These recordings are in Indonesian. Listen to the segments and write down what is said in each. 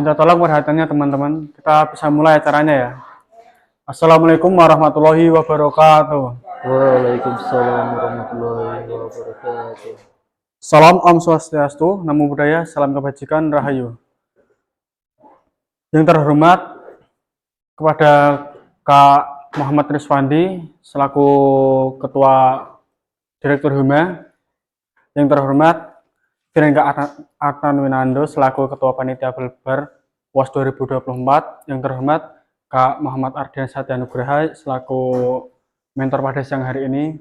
minta tolong perhatiannya teman-teman. Kita bisa mulai acaranya ya. Assalamualaikum warahmatullahi wabarakatuh. Waalaikumsalam warahmatullahi wabarakatuh. Salam Om Swastiastu, Namo Buddhaya, salam kebajikan, Rahayu. Yang terhormat kepada Kak Muhammad Rizwandi selaku Ketua Direktur Hima. Yang terhormat Virengga Artanwinando selaku Ketua Panitia Belbar UAS 2024. Yang terhormat Kak Muhammad Ardian Satyanugraha selaku mentor pada siang hari ini.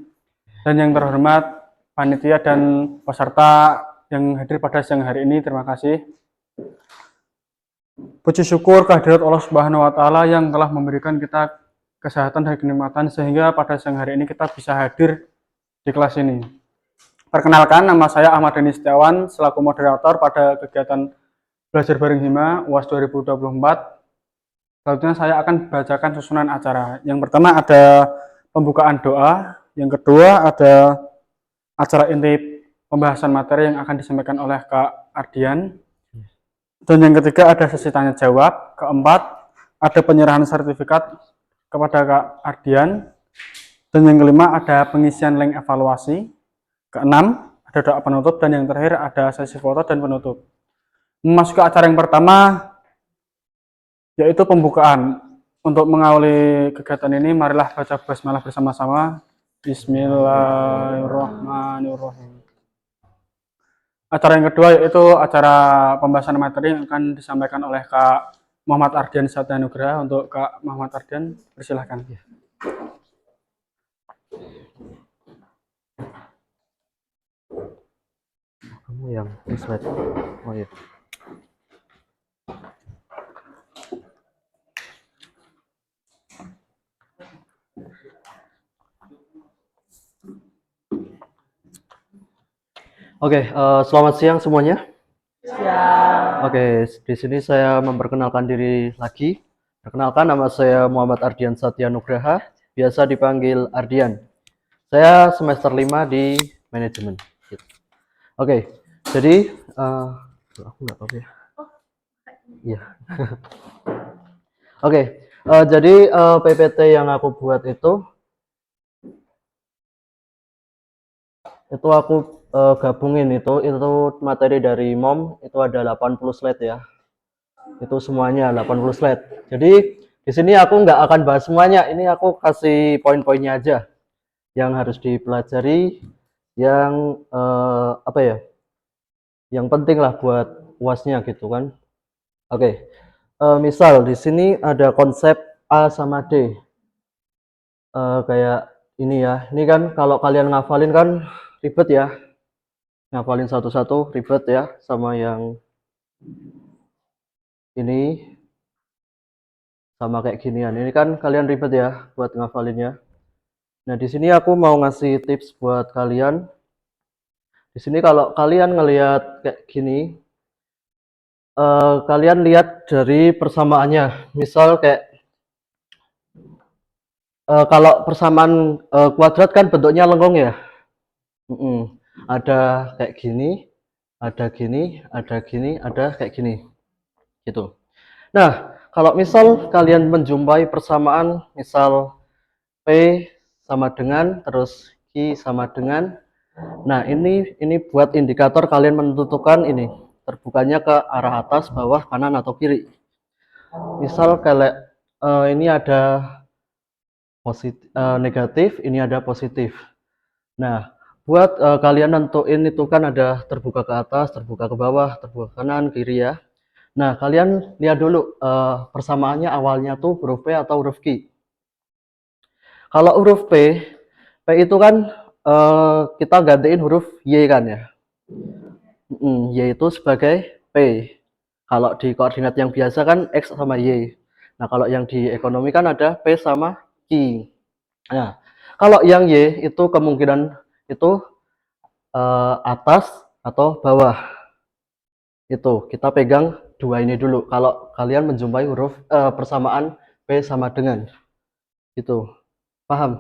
Dan yang terhormat panitia dan peserta yang hadir pada siang hari ini, terima kasih. Puji syukur kehadirat Allah Subhanahu wa Ta'ala yang telah memberikan kita kesehatan dan kenikmatan sehingga pada siang hari ini kita bisa hadir di kelas ini. Perkenalkan, nama saya Ahmad Dhani Setiawan selaku moderator pada kegiatan Belajar Bareng Hima UAS 2024. Selanjutnya saya akan bacakan susunan acara. Yang pertama ada pembukaan doa, yang kedua ada acara inti pembahasan materi yang akan disampaikan oleh Kak Ardian, dan yang ketiga ada sesi tanya jawab, keempat ada penyerahan sertifikat kepada Kak Ardian, dan yang kelima ada pengisian link evaluasi, keenam ada doa penutup, dan yang terakhir ada sesi foto dan penutup. Memasuki acara yang pertama yaitu pembukaan. Untuk mengawali kegiatan ini, marilah baca basmalah bersama-sama. Bismillahirrahmanirrahim. Acara yang kedua yaitu acara pembahasan materi yang akan disampaikan oleh Kak Muhammad Ardian Satyanugraha. Untuk Kak Muhammad Ardian, persilahkan. Kamu yang slide. Oh iya. Oke, selamat siang semuanya. Siang. Oke, di sini saya memperkenalkan diri lagi. Perkenalkan, nama saya Muhammad Ardian Satyanugraha, biasa dipanggil Ardian. Saya semester 5 di manajemen. Oke, jadi aku nggak tahu ya. Iya. Oke, jadi PPT yang aku buat itu aku gabungin itu materi dari MOM itu ada 80 slide ya. Itu semuanya 80 slide. Jadi di sini aku nggak akan bahas semuanya. Ini aku kasih poin-poinnya aja yang harus dipelajari, yang apa ya? Yang penting lah buat UASnya gitu kan. Oke. Misal di sini ada konsep A sama D. Kayak ini ya. Ini kan kalau kalian ngafalin kan ribet ya. Ngafalin satu-satu ribet ya, sama yang ini sama kayak ginian. Ini kan kalian ribet ya buat ngafalinnya. Nah, di sini aku mau ngasih tips buat kalian. Di sini kalau kalian ngelihat kayak gini, kalian lihat dari persamaannya. Misal kayak kalau persamaan kuadrat kan bentuknya lengkung ya. Ada kayak gini, ada gini, ada gini, ada kayak gini, gitu. Nah, kalau misal kalian menjumpai persamaan, misal P sama dengan, terus Q sama dengan, nah ini buat indikator kalian menentukan ini terbukanya ke arah atas, bawah, kanan, atau kiri. Misal kayak ini ada positif, negatif, ini ada positif. Nah, buat kalian nentuin itu kan ada terbuka ke atas, terbuka ke bawah, terbuka ke kanan, kiri ya. Nah, kalian lihat dulu persamaannya awalnya tuh huruf P atau huruf Q. Kalau huruf P itu kan kita gantiin huruf Y kan ya. Y itu sebagai P. Kalau di koordinat yang biasa kan X sama Y. Nah, kalau yang di ekonomi kan ada P sama Q. Nah, kalau yang Y itu kemungkinan itu atas atau bawah. Itu kita pegang dua ini dulu. Kalau kalian menjumpai huruf persamaan P sama dengan, itu paham?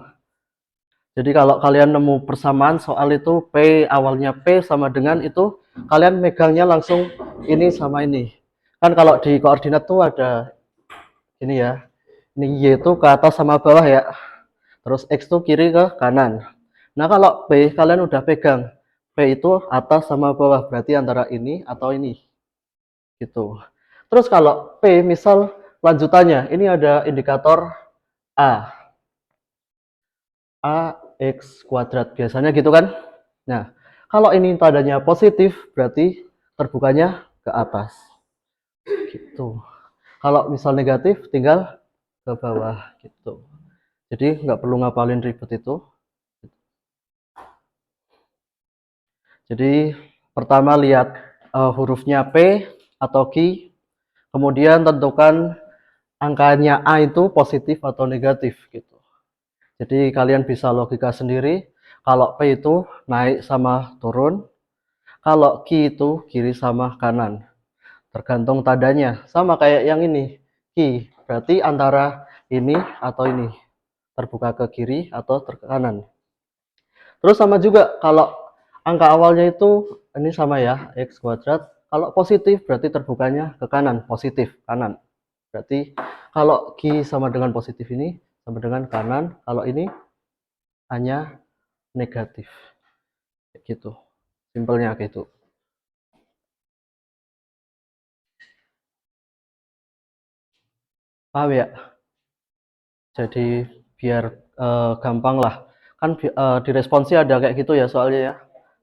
Jadi kalau kalian nemu persamaan soal itu P awalnya P sama dengan, itu kalian megangnya langsung ini sama ini. Kan kalau di koordinat tuh ada ini ya. Ini Y itu ke atas sama bawah ya. Terus X tuh kiri ke kanan. Nah, kalau P kalian udah pegang. P itu atas sama bawah, berarti antara ini atau ini. Gitu. Terus kalau P misal lanjutannya, ini ada indikator A. X kuadrat biasanya gitu kan. Nah, kalau ini tandanya positif berarti terbukanya ke atas gitu. Kalau misal negatif tinggal ke bawah gitu. Jadi nggak perlu ngapalin ribet itu. Jadi pertama lihat hurufnya P atau Q, kemudian tentukan angkanya A itu positif atau negatif gitu. Jadi kalian bisa logika sendiri, kalau P itu naik sama turun, kalau Q itu kiri sama kanan. Tergantung tandanya, sama kayak yang ini. Q berarti antara ini atau ini, terbuka ke kiri atau ke kanan. Terus sama juga kalau angka awalnya itu ini sama ya, X kuadrat. Kalau positif berarti terbukanya ke kanan, positif kanan. Berarti kalau Q sama dengan positif ini sama dengan kanan, kalau ini hanya negatif. Gitu. Simpelnya gitu. Paham ya? Jadi biar gampang lah. Kan di responsi ada kayak gitu ya soalnya ya.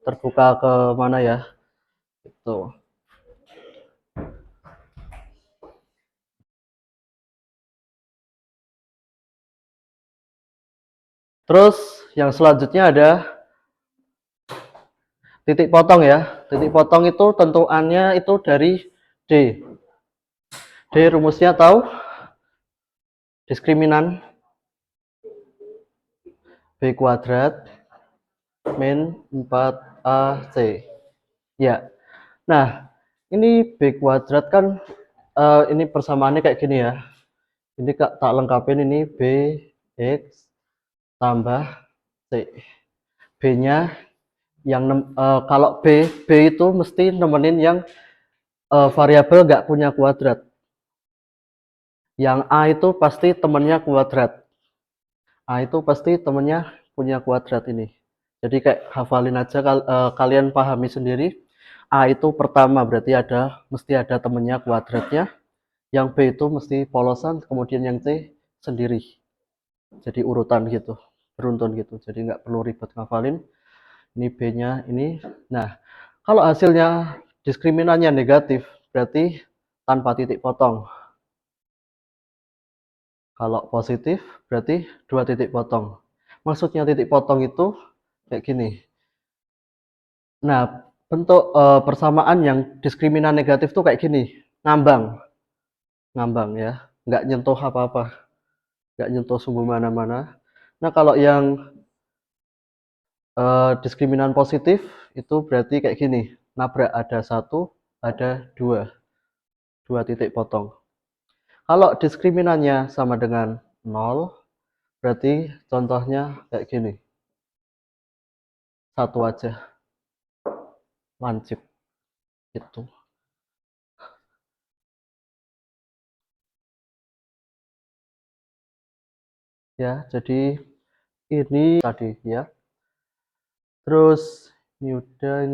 Terbuka ke mana ya? Gitu. Terus yang selanjutnya ada titik potong ya. Titik potong itu tentuannya itu dari D. D rumusnya tahu? Diskriminan B kuadrat min 4AC. Ya. Nah, ini B kuadrat kan ini persamaannya kayak gini ya. Ini tak lengkapin ini B X tambah C. B-nya yang kalau B itu mesti nemenin yang variabel nggak punya kuadrat. Yang A itu pasti temennya kuadrat. A itu pasti temennya punya kuadrat ini. Jadi kayak hafalin aja kalian pahami sendiri. A itu pertama berarti mesti ada temennya kuadratnya. Yang B itu mesti polosan, kemudian yang C sendiri. Jadi urutan gitu, beruntun gitu. Jadi nggak perlu ribet ngafalin. Ini B-nya ini. Nah, kalau hasilnya diskriminannya negatif, berarti tanpa titik potong. Kalau positif, berarti dua titik potong. Maksudnya titik potong itu kayak gini. Nah, bentuk persamaan yang diskriminan negatif tuh kayak gini, ngambang, ngambang ya, nggak nyentuh apa-apa, nggak nyentuh sumbu mana-mana. Nah, kalau yang diskriminan positif itu berarti kayak gini, nabrak ada satu, ada dua titik potong. Kalau diskriminannya sama dengan 0, berarti contohnya kayak gini, satu aja, lancip, gitu. Ya, jadi ini tadi ya. Terus ini udah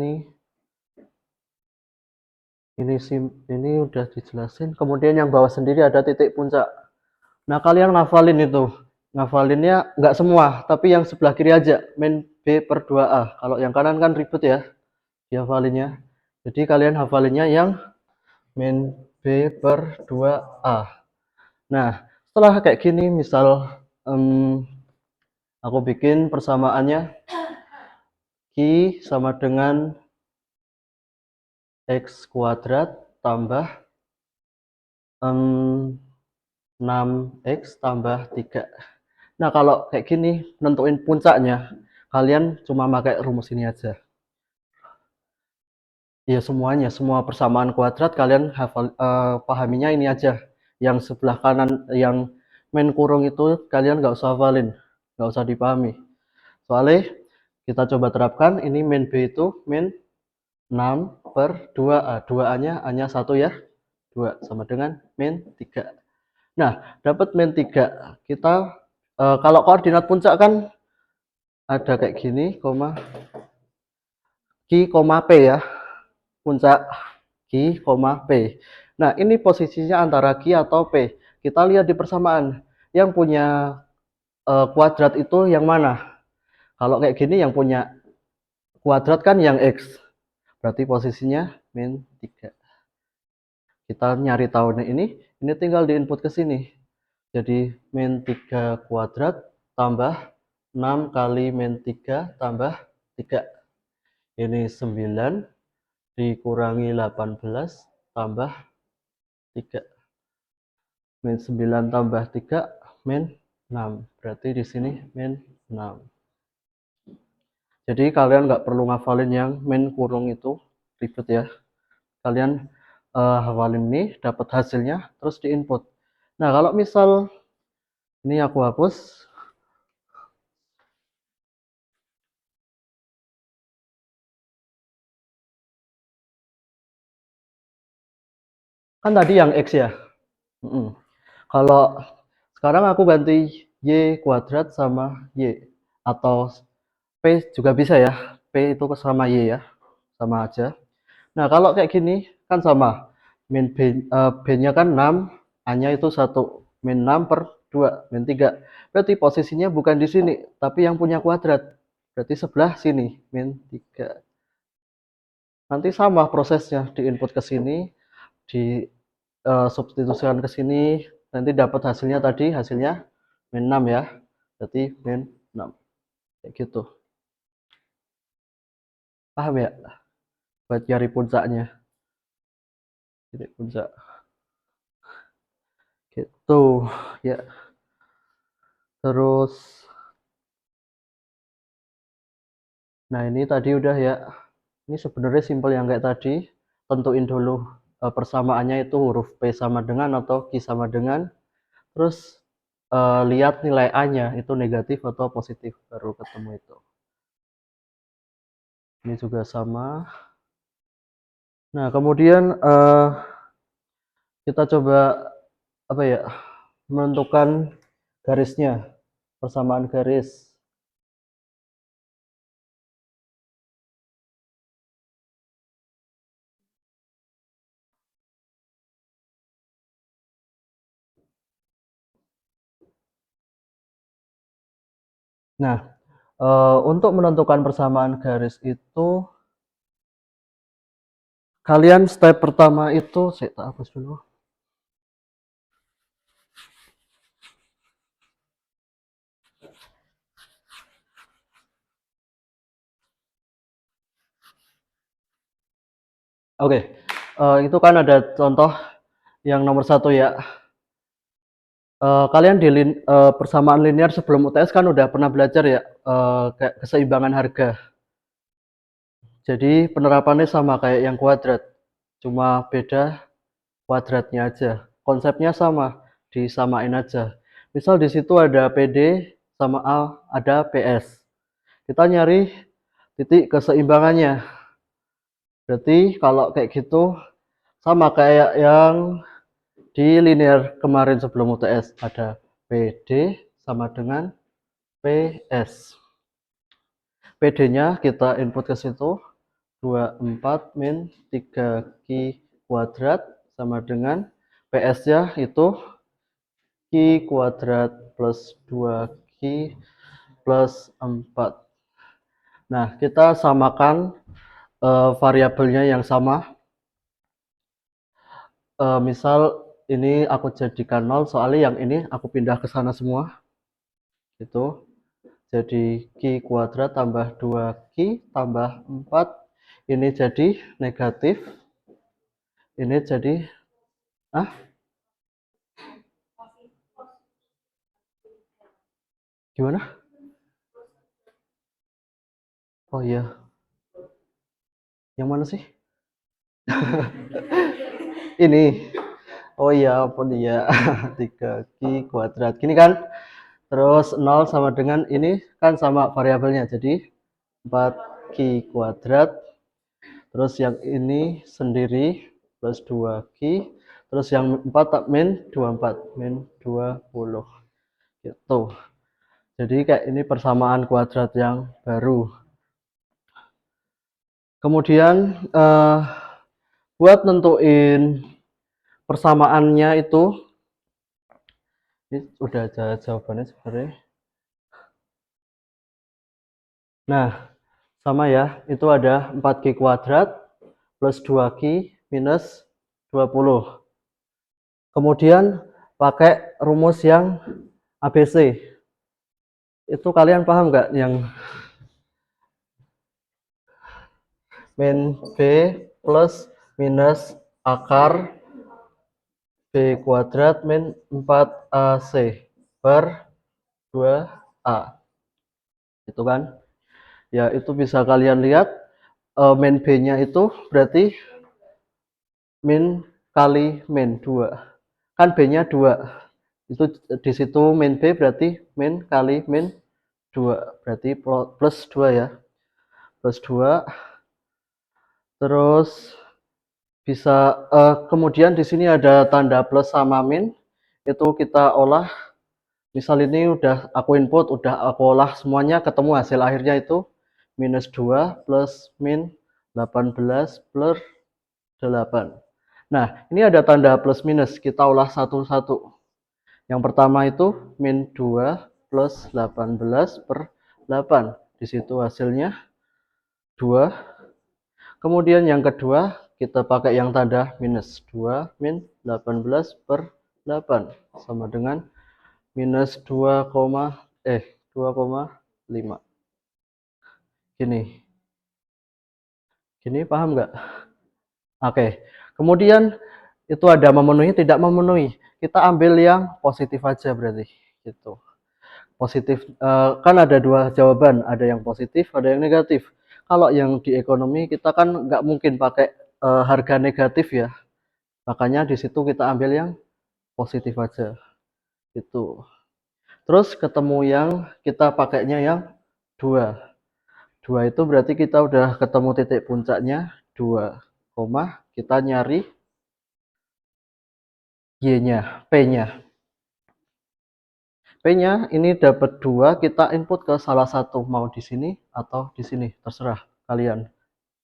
ini udah dijelasin. Kemudian yang bawah sendiri ada titik puncak. Nah, kalian ngafalin itu. Ngafalinnya nggak semua, tapi yang sebelah kiri aja, min B per 2A. Kalau yang kanan kan ribet ya, dihafalinnya. Jadi kalian hafalinnya yang min B per 2A. Nah, setelah kayak gini, misal aku bikin persamaannya Q sama dengan X kuadrat tambah 6X tambah 3. Nah, kalau kayak gini, nentuin puncaknya, kalian cuma pakai rumus ini aja. Ya semuanya, semua persamaan kuadrat kalian pahaminya ini aja. Yang sebelah kanan, yang min kurung itu kalian nggak usah hafalin, nggak usah dipahami. Soalnya kita coba terapkan, ini min B itu min 6 per 2A. 2A-nya hanya 1 ya, 2 sama dengan min 3. Nah, dapat min 3. Kita kalau koordinat puncak kan ada kayak gini, Q, P ya. Puncak Q, P. Nah, ini posisinya antara Q atau P. Kita lihat di persamaan. Yang punya kuadrat itu yang mana? Kalau kayak gini yang punya kuadrat kan yang X. Berarti posisinya min 3. Kita nyari tahunya ini tinggal diinput ke sini. Jadi min 3 kuadrat tambah 6 kali min 3 tambah 3. Ini 9 dikurangi 18 tambah 3. Min 9 tambah 3 min 6. Berarti di sini min 6. Jadi kalian nggak perlu ngafalin yang min kurung itu, ribet ya. Kalian hafalin ini, dapat hasilnya, terus diinput. Nah, kalau misal ini aku hapus. Kan tadi yang X ya. Kalau sekarang aku ganti Y kuadrat sama Y. Atau P juga bisa ya. P itu sama Y ya. Sama aja. Nah, kalau kayak gini kan sama. Min B-nya kan 6, A-nya itu 1. Min 6 per 2, min 3. Berarti posisinya bukan di sini, tapi yang punya kuadrat. Berarti sebelah sini, min 3. Nanti sama prosesnya, diinput ke sini, di substitusikan ke sini, nanti dapat hasilnya tadi, hasilnya min 6 ya. Berarti min 6. Kayak gitu. Paham ya? Buat cari puncaknya. Titik puncak. Gitu ya. Terus nah ini tadi udah ya. Ini sebenarnya simpel yang kayak tadi. Tentuin dulu persamaannya itu huruf P sama dengan atau Q sama dengan. Terus lihat nilai A-nya itu negatif atau positif, baru ketemu itu. Ini juga sama. Nah, kemudian kita coba apa ya? Menentukan garisnya, persamaan garis. Nah, untuk menentukan persamaan garis itu kalian step pertama itu saya tak hapus dulu. Oke, itu kan ada contoh yang nomor 1 ya. Kalian di persamaan linear sebelum UTS kan udah pernah belajar ya, kayak keseimbangan harga. Jadi penerapannya sama kayak yang kuadrat, cuma beda kuadratnya aja. Konsepnya sama, disamain aja. Misal di situ ada PD sama A, ada PS. Kita nyari titik keseimbangannya. Berarti kalau kayak gitu sama kayak yang di linear kemarin sebelum UTS, ada PD sama dengan PS. PD-nya kita input ke situ 24 min 3Q kuadrat sama dengan PS-nya itu Q kuadrat plus 2Q plus 4. Nah, kita samakan variabelnya yang sama. Misal ini aku jadikan 0, soalnya yang ini aku pindah ke sana semua. Itu jadi Q kuadrat tambah 2Q tambah 4. Ini jadi negatif. Ini jadi gimana? Oh iya. Yang mana sih? Ini. Oh iya, ampun iya. 3Q kuadrat. Gini kan? Terus 0 sama dengan ini kan sama variabelnya. Jadi 4Q kuadrat. Terus yang ini sendiri plus 2Q. Terus yang 4 min 24, min 20 gitu. Jadi kayak ini persamaan kuadrat yang baru. Kemudian buat nentuin persamaannya itu, ini udah ada jawabannya sebenarnya. Nah, sama ya, itu ada 4Q kuadrat plus 2Q minus 20. Kemudian pakai rumus yang ABC. Itu kalian paham nggak yang min B plus minus akar B kuadrat min 4AC per 2A. Itu kan? Ya, itu bisa kalian lihat min B-nya itu berarti min kali min 2. Kan B-nya 2. Itu di situ min B berarti min kali min 2. Berarti plus 2 ya. Plus 2. Terus bisa kemudian di sini ada tanda plus sama min. Itu kita olah. Misal ini udah aku input, udah aku olah semuanya, ketemu hasil akhirnya itu minus 2 plus min 18 plus 8. Nah, ini ada tanda plus minus, kita olah satu-satu. Yang pertama itu min 2 plus 18 per 8. Di situ hasilnya 2. Kemudian yang kedua, kita pakai yang tanda minus 2 min 18 per 8. Sama dengan minus 2,5. Gini. Gini paham nggak? Oke. Kemudian itu ada memenuhi, tidak memenuhi. Kita ambil yang positif aja berarti. Gitu. Positif kan ada dua jawaban, ada yang positif, ada yang negatif. Kalau yang di ekonomi kita kan nggak mungkin pakai harga negatif ya. Makanya di situ kita ambil yang positif aja. Gitu. Terus ketemu yang kita pakainya yang 2. 2 itu berarti kita udah ketemu titik puncaknya 2, kita nyari Y-nya, P-nya. P-nya ini dapat 2, kita input ke salah satu, mau di sini atau di sini, terserah kalian.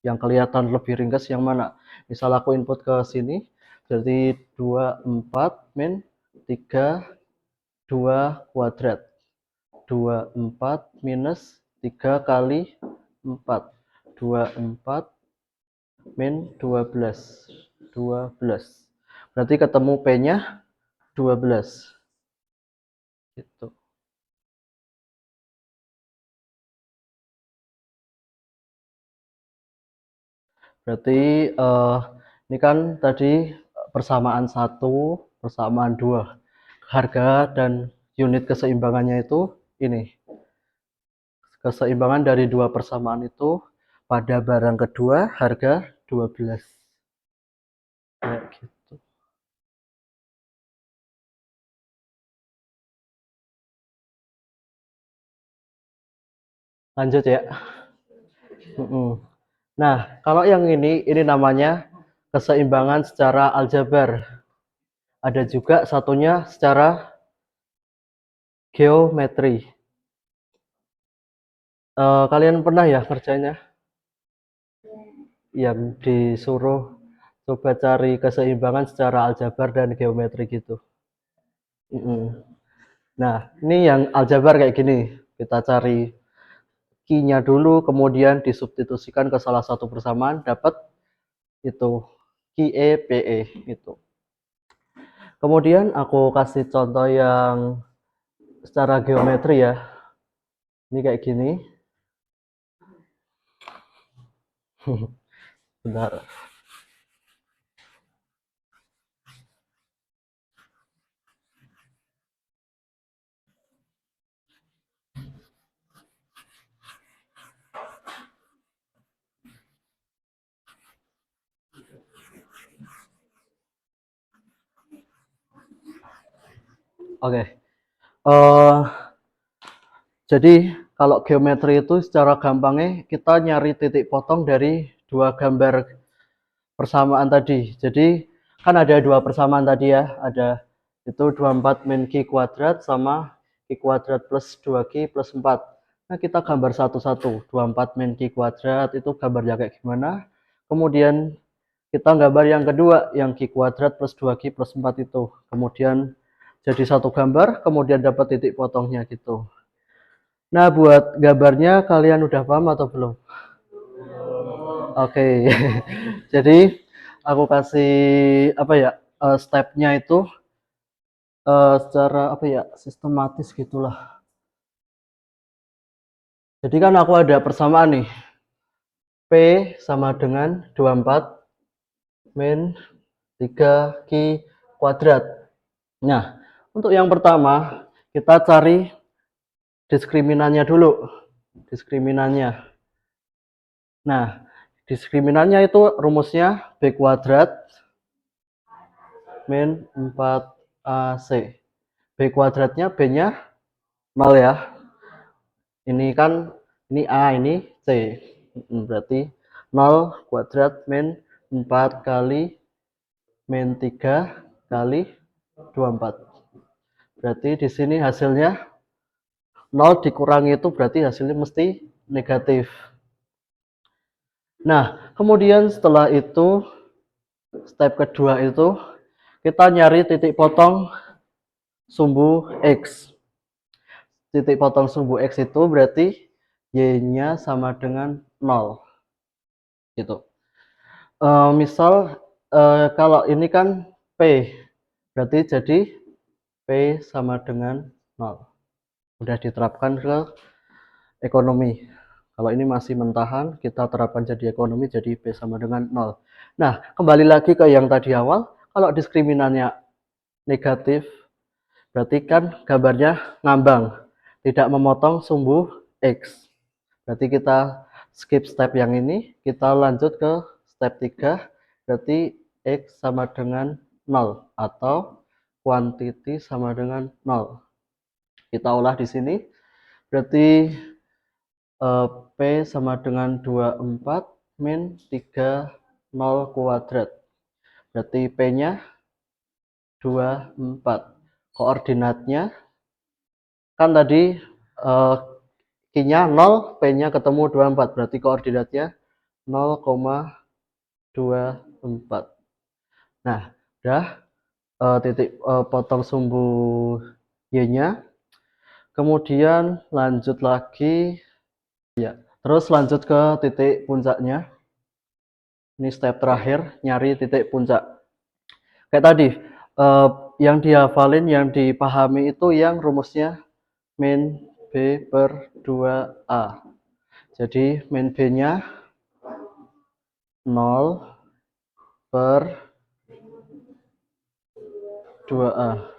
Yang kelihatan lebih ringkas yang mana. Misal aku input ke sini, jadi 24 min 3, 2 kuadrat. 24 minus 3 kali 4. 24 min 12. 12. Berarti ketemu P-nya 12. Gitu. Berarti ini kan tadi persamaan 1, persamaan 2. Harga dan unit keseimbangannya itu ini. Keseimbangan dari dua persamaan itu pada barang kedua harga 12. Kayak gitu. Lanjut ya. Nah, kalau yang ini namanya keseimbangan secara aljabar. Ada juga satunya secara geometri. Kalian pernah ya kerjanya? Yang disuruh coba cari keseimbangan secara aljabar dan geometri gitu. Nah, ini yang aljabar kayak gini. Kita cari Q-nya dulu, kemudian disubstitusikan ke salah satu persamaan, dapat itu QE, PE itu. Kemudian aku kasih contoh yang secara geometri ya. Ini kayak gini. Bentar. Oke. Jadi kalau geometri itu secara gampangnya kita nyari titik potong dari dua gambar persamaan tadi. Jadi kan ada dua persamaan tadi ya, ada itu 24 min Q kuadrat sama Q kuadrat plus 2Q plus 4. Nah, kita gambar satu-satu. 24 min Q kuadrat itu gambarnya kayak gimana. Kemudian kita gambar yang kedua, yang Q kuadrat plus 2Q plus 4 itu. Kemudian jadi satu gambar, kemudian dapat titik potongnya gitu. Nah, buat gambarnya kalian udah paham atau belum? Oke. Jadi aku kasih apa ya? Stepnya itu secara apa ya? Sistematis gitulah. Jadi kan aku ada persamaan nih. P sama dengan 24 min 3Q kuadrat. Nah, untuk yang pertama kita cari diskriminannya dulu. Diskriminannya. Nah, diskriminannya itu rumusnya B kuadrat min 4AC. B kuadratnya B-nya 0 ya. Ini kan ini A, ini C. Berarti 0 kuadrat min 4 kali min 3 kali 24. Berarti di sini hasilnya 0 dikurangi itu berarti hasilnya mesti negatif. Nah, kemudian setelah itu step kedua itu kita nyari titik potong sumbu X. Titik potong sumbu X itu berarti Y-nya sama dengan 0 gitu. Misal kalau ini kan P, berarti jadi P sama dengan 0. Udah diterapkan ke ekonomi. Kalau ini masih mentahan, kita terapkan jadi ekonomi, jadi P sama dengan 0. Nah, kembali lagi ke yang tadi awal, kalau diskriminannya negatif, berarti kan gambarnya ngambang, tidak memotong sumbu X. Berarti kita skip step yang ini, kita lanjut ke step 3, berarti X sama dengan 0 atau quantity sama dengan 0. Kita olah di sini, berarti P sama dengan 24 min 3 0 kuadrat. Berarti P-nya 24. Koordinatnya kan tadi Q-nya 0, P-nya ketemu 24. Berarti koordinatnya 0,24. Nah, udah titik potong sumbu Y-nya. Kemudian lanjut lagi ya. Terus lanjut ke titik puncaknya. Ini step terakhir, nyari titik puncak. Kayak tadi, yang dihafalin, yang dipahami itu yang rumusnya min B per 2A. Jadi min B-nya 0 per 2A.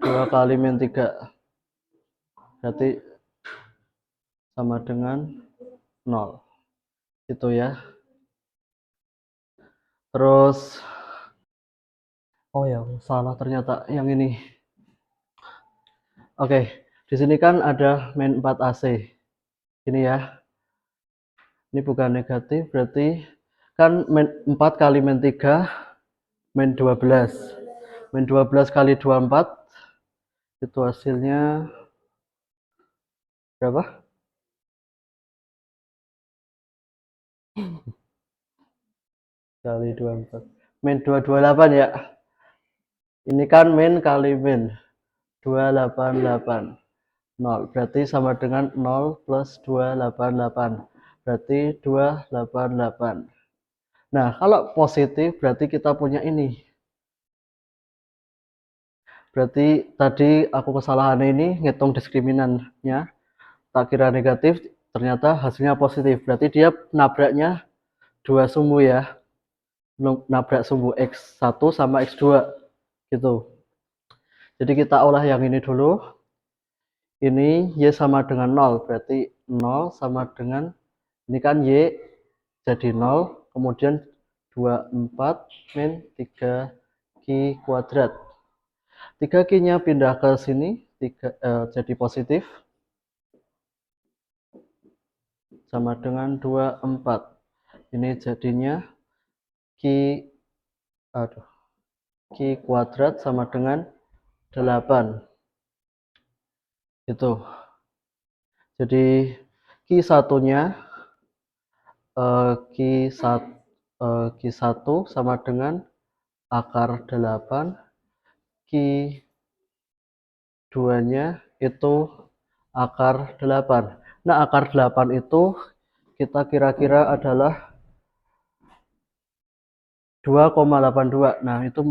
2 kali min 3. Berarti sama dengan 0. Itu ya. Terus oh ya, salah ternyata yang ini. Oke, di sini kan ada min 4AC. Ini ya. Ini bukan negatif, berarti kan min 4 kali min 3 min 12. Min 12 kali 24 itu hasilnya berapa? Kali 24. Min 228 ya. Ini kan min kali min 288. 0. Berarti sama dengan 0 plus 288. Berarti 288. Nah, kalau positif berarti kita punya ini. Berarti tadi aku kesalahan ini ngitung diskriminannya. Tak kira negatif, ternyata hasilnya positif. Berarti dia nabraknya dua sumbu ya. Nabrak sumbu X1 sama X2 gitu. Jadi kita olah yang ini dulu. Ini Y sama dengan 0, berarti 0 sama dengan ini kan Y jadi 0, kemudian 24 min 3Q kuadrat. 3Q-nya pindah ke sini, jadi positif. Sama dengan 24. Ini jadinya Q kuadrat sama dengan 8. Itu. Jadi Q1-nya Q1 sama dengan akar 8, Q2-nya itu akar 8. Nah, akar 8 itu kita kira-kira adalah 2,82. Nah, itu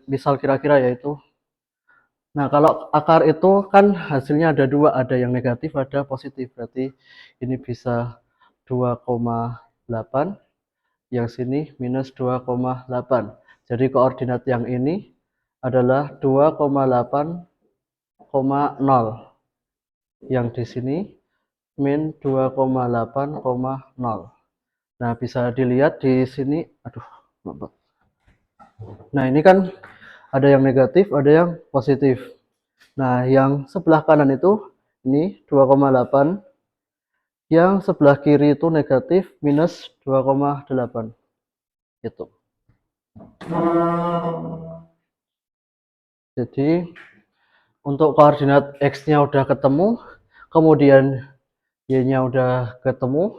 misal kira-kira yaitu. Nah, kalau akar itu kan hasilnya ada dua, ada yang negatif, ada positif. Berarti ini bisa 2,8, yang sini minus 2,8. Jadi koordinat yang ini adalah 2,8,0. Yang di sini min 2,8,0. Nah, bisa dilihat di sini, nah ini kan ada yang negatif, ada yang positif. Nah, yang sebelah kanan itu ini 2,8, yang sebelah kiri itu negatif minus 2,8 gitu. Jadi untuk koordinat X-nya udah ketemu, kemudian Y-nya udah ketemu.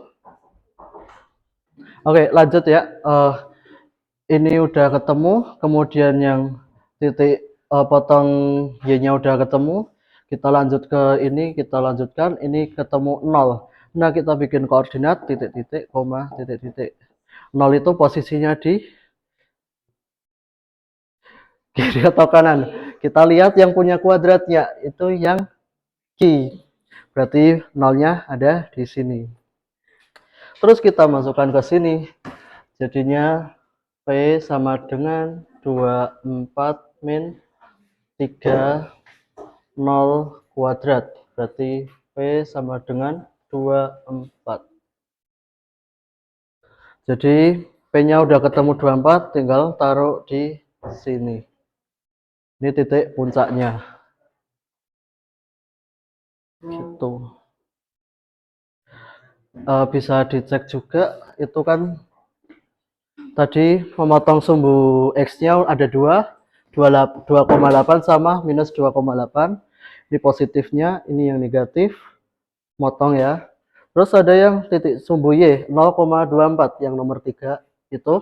Oke, lanjut ya. Ini udah ketemu, kemudian yang titik potong Y-nya udah ketemu. Kita lanjut ke ini, kita lanjutkan, ini ketemu 0. Nah, kita bikin koordinat titik-titik, koma, titik-titik. 0 itu posisinya di kiri atau kanan. Kita lihat yang punya kuadratnya, itu yang Q. Berarti 0-nya ada di sini. Terus kita masukkan ke sini. Jadinya P sama dengan 24 min 3 0 kuadrat. Berarti P sama dengan 24. Jadi P-nya udah ketemu 24, tinggal taruh di sini. Ini titik puncaknya. Gitu. Bisa dicek juga, itu kan tadi memotong sumbu X-nya ada 2,8 sama minus 2,8. Ini positifnya, ini yang negatif. Motong ya. Terus ada yang titik sumbu Y 0,24 yang nomor 3 itu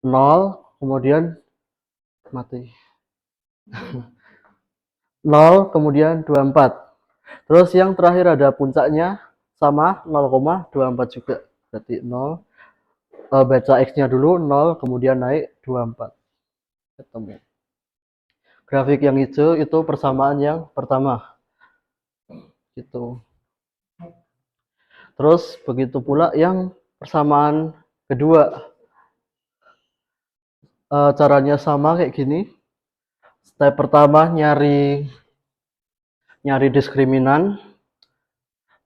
0, kemudian mati 0, kemudian 24. Terus yang terakhir ada puncaknya sama 0,24 juga. Berarti 0, baca X-nya dulu 0, kemudian naik 24. Ketemu. Grafik yang hijau itu persamaan yang pertama. Gitu. Terus begitu pula yang persamaan kedua. Caranya sama kayak gini. Step pertama nyari diskriminan.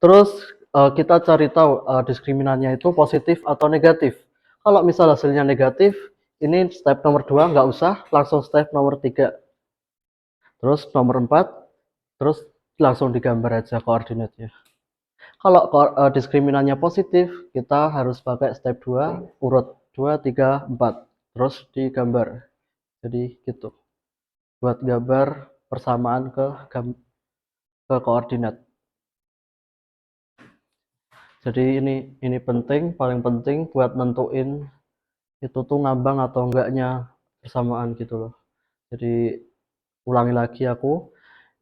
Terus kita cari tahu diskriminannya itu positif atau negatif. Kalau misal hasilnya negatif, ini step nomor 2 nggak usah, langsung step nomor 3. Terus nomor 4, terus langsung digambar aja koordinatnya. Kalau diskriminannya positif, kita harus pakai step 2, urut 2, 3, 4. Terus digambar. Jadi gitu. Buat gambar persamaan ke koordinat. Jadi ini penting, paling penting buat nentuin itu tuh ngambang atau enggaknya persamaan gitu loh. Jadi ulangi lagi aku.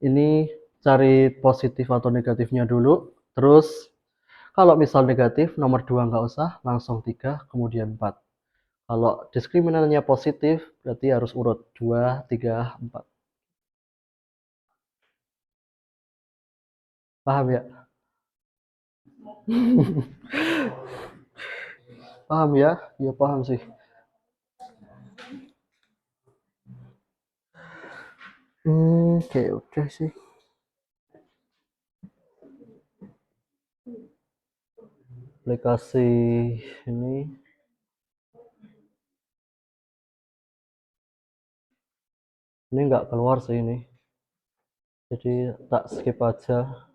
Ini cari positif atau negatifnya dulu. Terus kalau misal negatif nomor 2 nggak usah, langsung 3, kemudian 4. Kalau diskriminannya positif berarti harus urut 2, 3, 4. Paham ya? Paham ya? Ya paham sih. Oke, udah sih. Aplikasi ini nggak keluar sih ini. Jadi tak skip aja.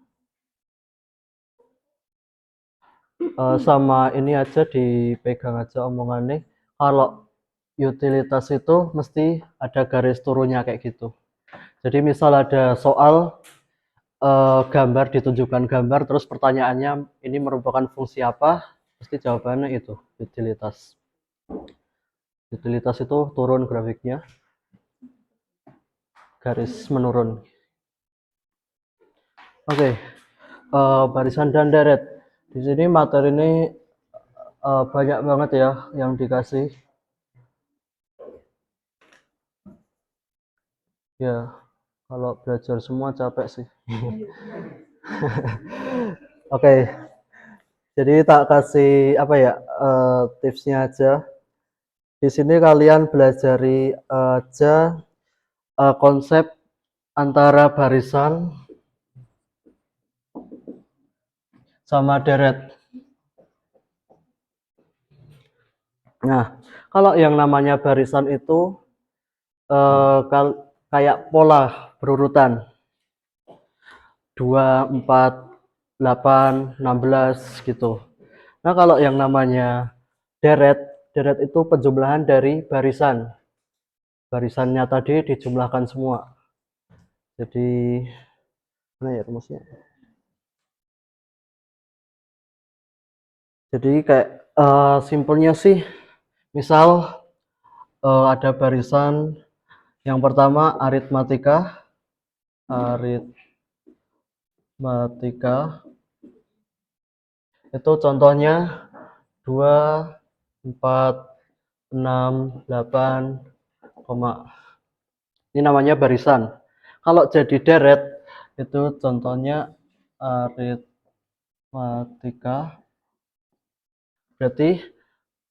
Sama ini aja dipegang aja omongannya. Kalau utilitas itu mesti ada garis turunnya kayak gitu. Jadi misal ada soal gambar, ditunjukkan gambar, terus pertanyaannya ini merupakan fungsi apa, pasti jawabannya itu utilitas. Utilitas itu turun grafiknya, garis menurun. Oke, barisan dan deret. Di sini materi ini banyak banget ya yang dikasih. Ya, kalau belajar semua capek sih. Oke, jadi tak kasih apa ya tipsnya aja. Di sini kalian belajari aja konsep antara barisan sama deret. Nah, kalau yang namanya barisan itu kayak pola berurutan 2, 4, 8, 16 gitu. Nah, kalau yang namanya deret, deret itu penjumlahan dari barisan. Barisannya tadi dijumlahkan semua. Jadi, mana ya rumusnya? Jadi kayak simpelnya sih, misal ada barisan yang pertama aritmatika, itu contohnya 2, 4, 6, 8, koma. Ini namanya barisan. Kalau jadi deret, itu contohnya aritmatika. Berarti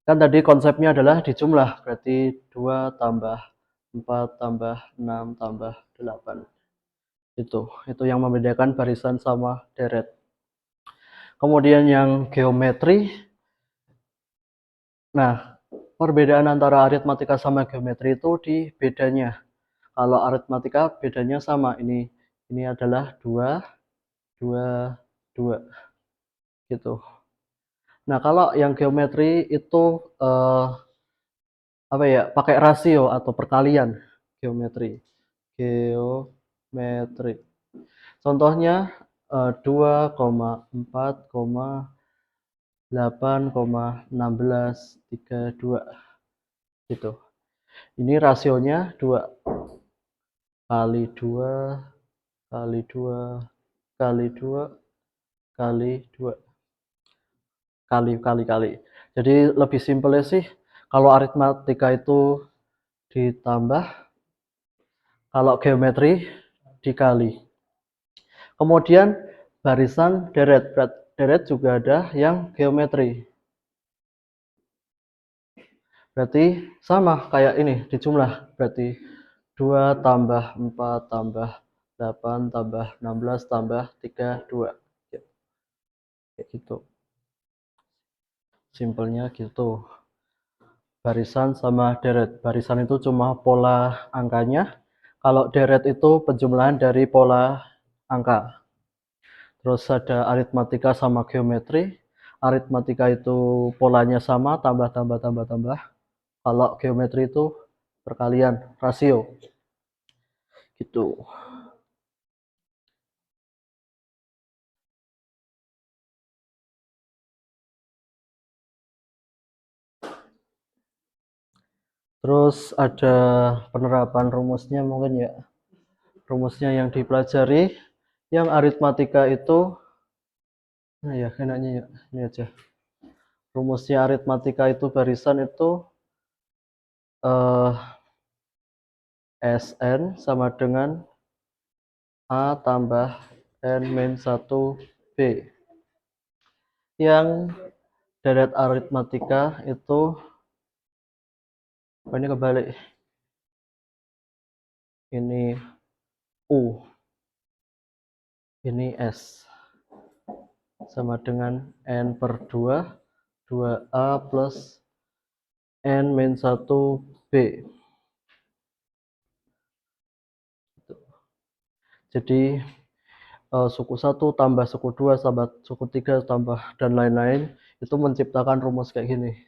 kan tadi konsepnya adalah dijumlah. Berarti 2 tambah 4 tambah 6 tambah 8. Itu yang membedakan barisan sama deret. Kemudian yang geometri. Nah, perbedaan antara aritmatika sama geometri itu di bedanya. Kalau aritmatika bedanya sama. Ini adalah 2, 2, 2 gitu. Nah, kalau yang geometri itu apa ya? Pakai rasio atau perkalian geometri. Geometri. Contohnya 2,4, 8,1632 gitu. Ini rasionya 2 kali 2 kali 2 kali 2 kali 2 kali. Jadi lebih simpelnya sih kalau aritmatika itu ditambah, kalau geometri dikali. Kemudian barisan deret. Deret juga ada yang geometri. Berarti sama kayak ini dijumlah. Berarti 2 tambah 4 tambah 8 tambah 16 tambah 32. Kayak gitu. Simpelnya gitu. Barisan sama deret. Barisan itu cuma pola angkanya. Kalau deret itu penjumlahan dari pola angka. Terus ada aritmatika sama geometri. Aritmatika itu polanya sama, tambah, tambah, tambah, tambah. Kalau geometri itu perkalian, rasio. Gitu. Terus ada penerapan rumusnya mungkin ya. Rumusnya yang dipelajari. Yang aritmatika itu, nah ya enaknya ya, ini aja. Rumusnya aritmatika itu barisan itu Sn sama dengan A tambah N min 1 B. Yang deret aritmatika itu, ini kebalik. Ini U. Ini S. Sama dengan N per 2, 2A plus N min 1 B. Jadi suku 1 tambah suku 2 tambah suku 3 tambah dan lain-lain itu menciptakan rumus kayak gini.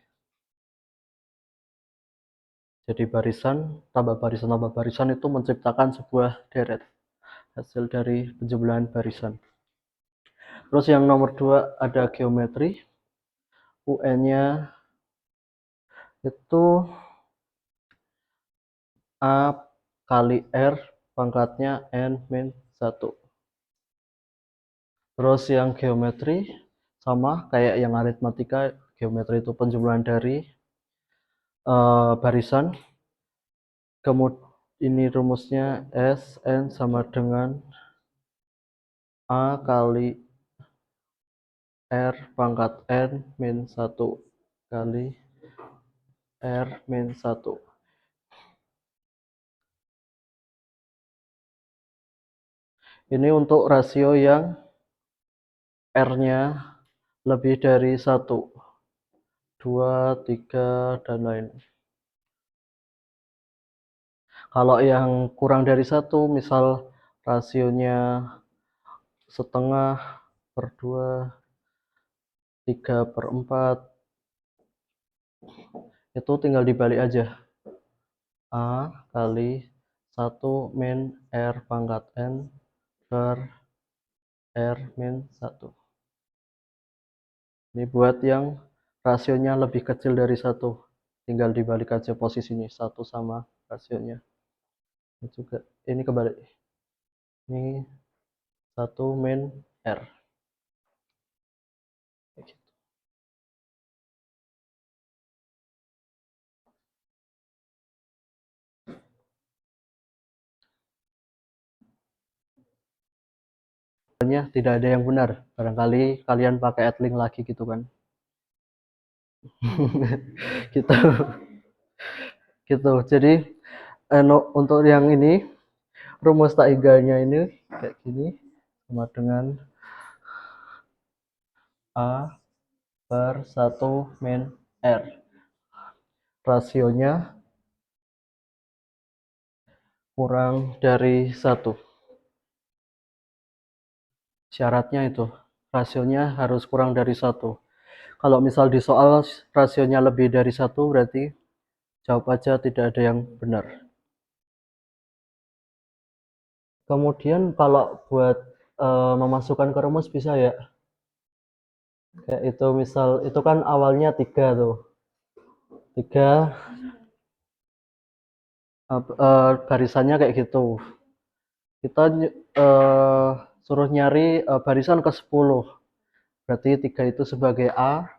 Jadi barisan tambah barisan itu menciptakan sebuah deret, hasil dari penjumlahan barisan. Terus yang nomor 2 ada geometri. UN-nya itu A kali R pangkatnya N-1. Terus yang geometri sama kayak yang aritmatika, geometri itu penjumlahan dari barisan. Kemudian ini rumusnya Sn sama dengan A kali R pangkat N min 1 kali R min 1. Ini untuk rasio yang R-nya lebih dari 1, 2, 3, dan lain. Kalau yang kurang dari 1, misal rasionya setengah per 2, 3/4, itu tinggal dibalik aja. A kali 1 min R pangkat N per R min 1. Ini buat yang rasionya lebih kecil dari 1. Tinggal dibalik aja posisinya, 1 sama rasionya. Ini juga, ini kebalik. Ini 1 min R. Tidak ada yang benar. Barangkali kalian pakai adlink lagi gitu kan. Gitu. Gitu. Jadi untuk yang ini rumus taiganya ini kayak gini, sama dengan A per 1 min R. Rasionya kurang dari 1. Syaratnya itu, rasionya harus kurang dari 1. Kalau misal di soal rasionya lebih dari 1, berarti jawab aja tidak ada yang benar. Kemudian kalau buat memasukkan ke rumus bisa ya. Kayak itu misal, itu kan awalnya 3 tuh. 3 barisannya kayak gitu. Kita suruh nyari barisan ke 10. Berarti 3 itu sebagai A.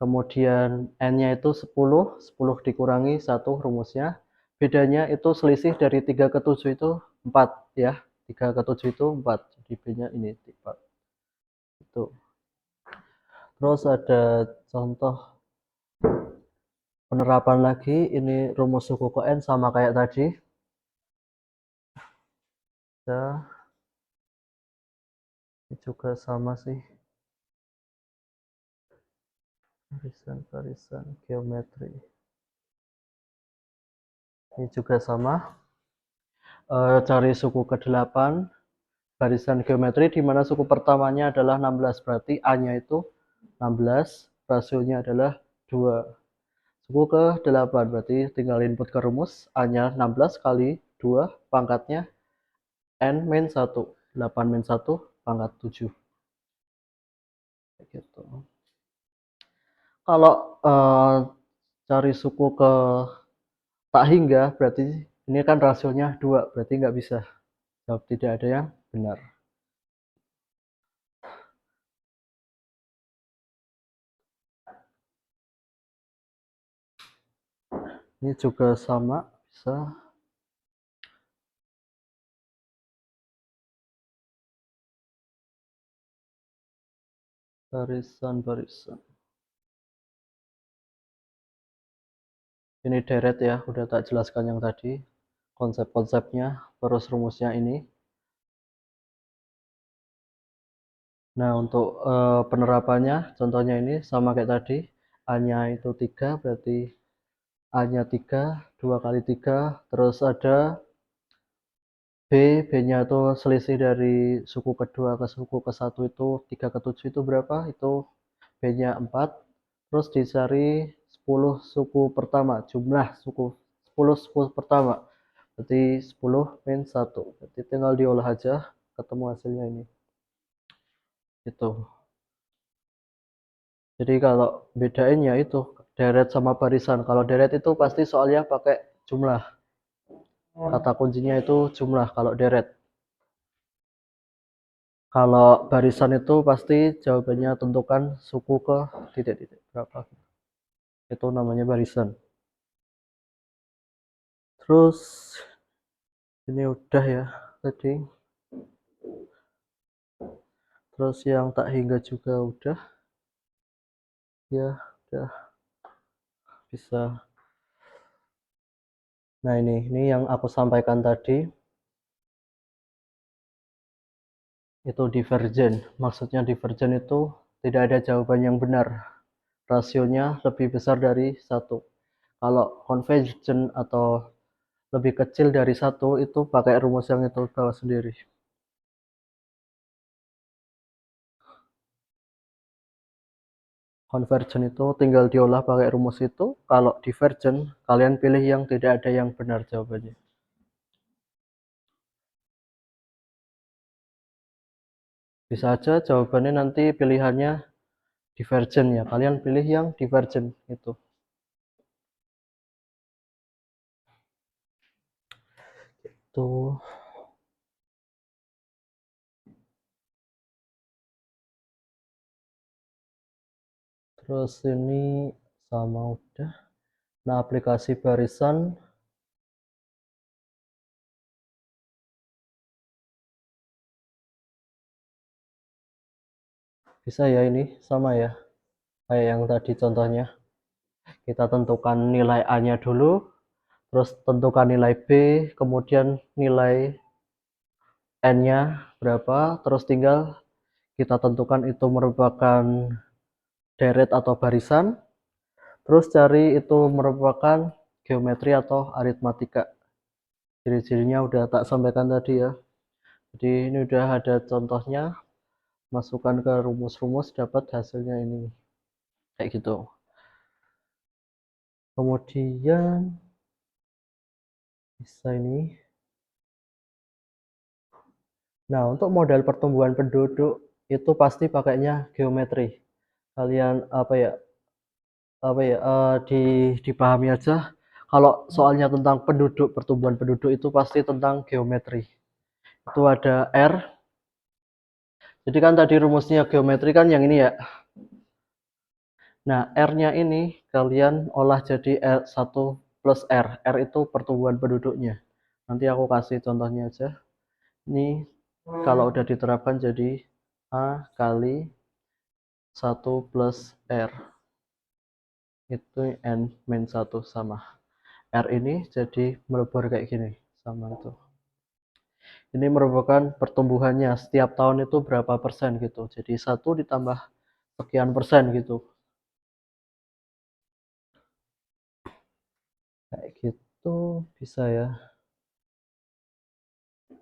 Kemudian N-nya itu 10. 10 dikurangi 1 rumusnya. Bedanya itu selisih dari 3 ke 7 itu 4 ya. 3 ke 7 itu 4. Jadi B-nya ini 4. Itu. Terus ada contoh penerapan lagi. Ini rumus suku ke N sama kayak tadi. Ya. Ini juga sama sih. Barisan geometri. Ini juga sama. Cari suku ke-8 barisan geometri di mana suku pertamanya adalah 16, berarti A-nya itu 16, rasionya adalah 2. Suku ke-8 berarti tinggal input ke rumus, A-nya 16 kali 2 pangkatnya N min 1, 8 min 1 pangkat 7. Gitu. Kalau cari suku ke tak hingga berarti ini kan rasionya 2, berarti nggak bisa. Jawab tidak ada yang benar. Ini juga sama, bisa. Barisan. Ini deret ya, udah tak jelaskan yang tadi. Konsep-konsepnya, terus rumusnya ini. Nah, untuk penerapannya, contohnya ini sama kayak tadi. A-nya itu 3, berarti A-nya 3, 2 kali 3. Terus ada B-nya itu selisih dari suku kedua ke suku ke-1 itu 3 ke 7 itu berapa? Itu B-nya 4. Terus dicari 10 suku pertama, jumlah suku 10 suku pertama. Berarti 10 min 1. Berarti tinggal diolah aja, ketemu hasilnya ini. Gitu. Jadi kalau bedainnya itu deret sama barisan. Kalau deret itu pasti soalnya pakai jumlah. Kata kuncinya itu jumlah kalau deret. Kalau barisan itu pasti jawabannya tentukan suku ke titik-titik berapa. Itu namanya barisan. Terus ini udah ya tadi. Terus yang tak hingga juga udah. Ya, udah bisa. Nah, ini yang aku sampaikan tadi itu divergen. Maksudnya divergen itu tidak ada jawaban yang benar. Rasionya lebih besar dari 1. Kalau convergent atau lebih kecil dari 1 itu pakai rumus yang itu tahu sendiri. Convergent itu tinggal diolah pakai rumus itu. Kalau divergent, kalian pilih yang tidak ada yang benar jawabannya. Bisa aja jawabannya nanti pilihannya divergent ya. Kalian pilih yang divergent itu. Tuh. Terus ini sama udah. Nah, aplikasi barisan bisa ya, ini sama ya kayak yang tadi contohnya. Kita tentukan nilai A-nya dulu, terus tentukan nilai B, kemudian nilai N-nya berapa, terus tinggal kita tentukan itu merupakan deret atau barisan, terus cari itu merupakan geometri atau aritmatika. Ciri-cirinya udah tak sampaikan tadi ya. Jadi ini udah ada contohnya, masukkan ke rumus-rumus, dapat hasilnya ini kayak gitu. Kemudian bisa ini. Nah, untuk model pertumbuhan penduduk itu pasti pakainya geometri. Kalian dipahami aja. Kalau soalnya tentang penduduk, pertumbuhan penduduk itu pasti tentang geometri. Itu ada R. Jadi kan tadi rumusnya geometri kan yang ini ya. Nah, R-nya ini kalian olah jadi R1 plus R. R itu pertumbuhan penduduknya. Nanti aku kasih contohnya aja. Ini kalau udah diterapkan jadi A kali 1 plus R. Itu N-1 sama. R ini jadi melebur kayak gini. Sama itu. Ini merupakan pertumbuhannya. Setiap tahun itu berapa persen gitu. Jadi 1 ditambah sekian persen gitu. Kayak gitu bisa ya.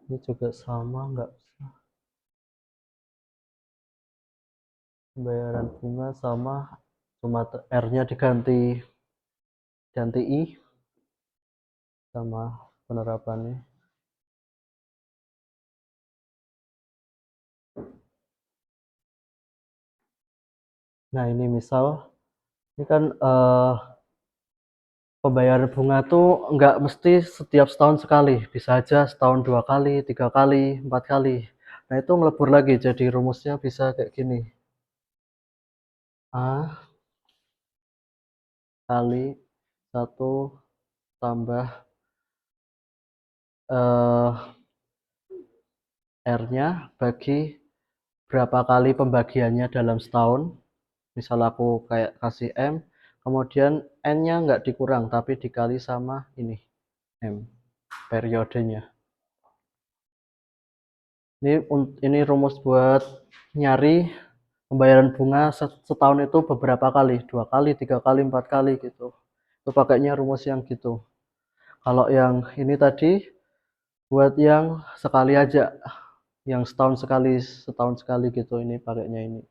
Ini juga sama nggak bisa. Pembayaran bunga sama, cuma R-nya diganti I sama penerapannya. Nah, ini misal ini kan pembayaran bunga tuh nggak mesti setiap setahun sekali, bisa aja setahun 2 kali, 3 kali, 4 kali. Nah, itu ngelebur lagi jadi rumusnya bisa kayak gini. A kali 1 tambah R-nya bagi berapa kali pembagiannya dalam setahun. Misal aku kayak kasih M, kemudian N-nya nggak dikurang tapi dikali sama ini M periodenya. Ini rumus buat nyari pembayaran bunga setahun itu beberapa kali, 2 kali, 3 kali, 4 kali gitu. Itu pakainya rumus yang gitu. Kalau yang ini tadi buat yang sekali aja, yang setahun sekali gitu, ini pakainya ini.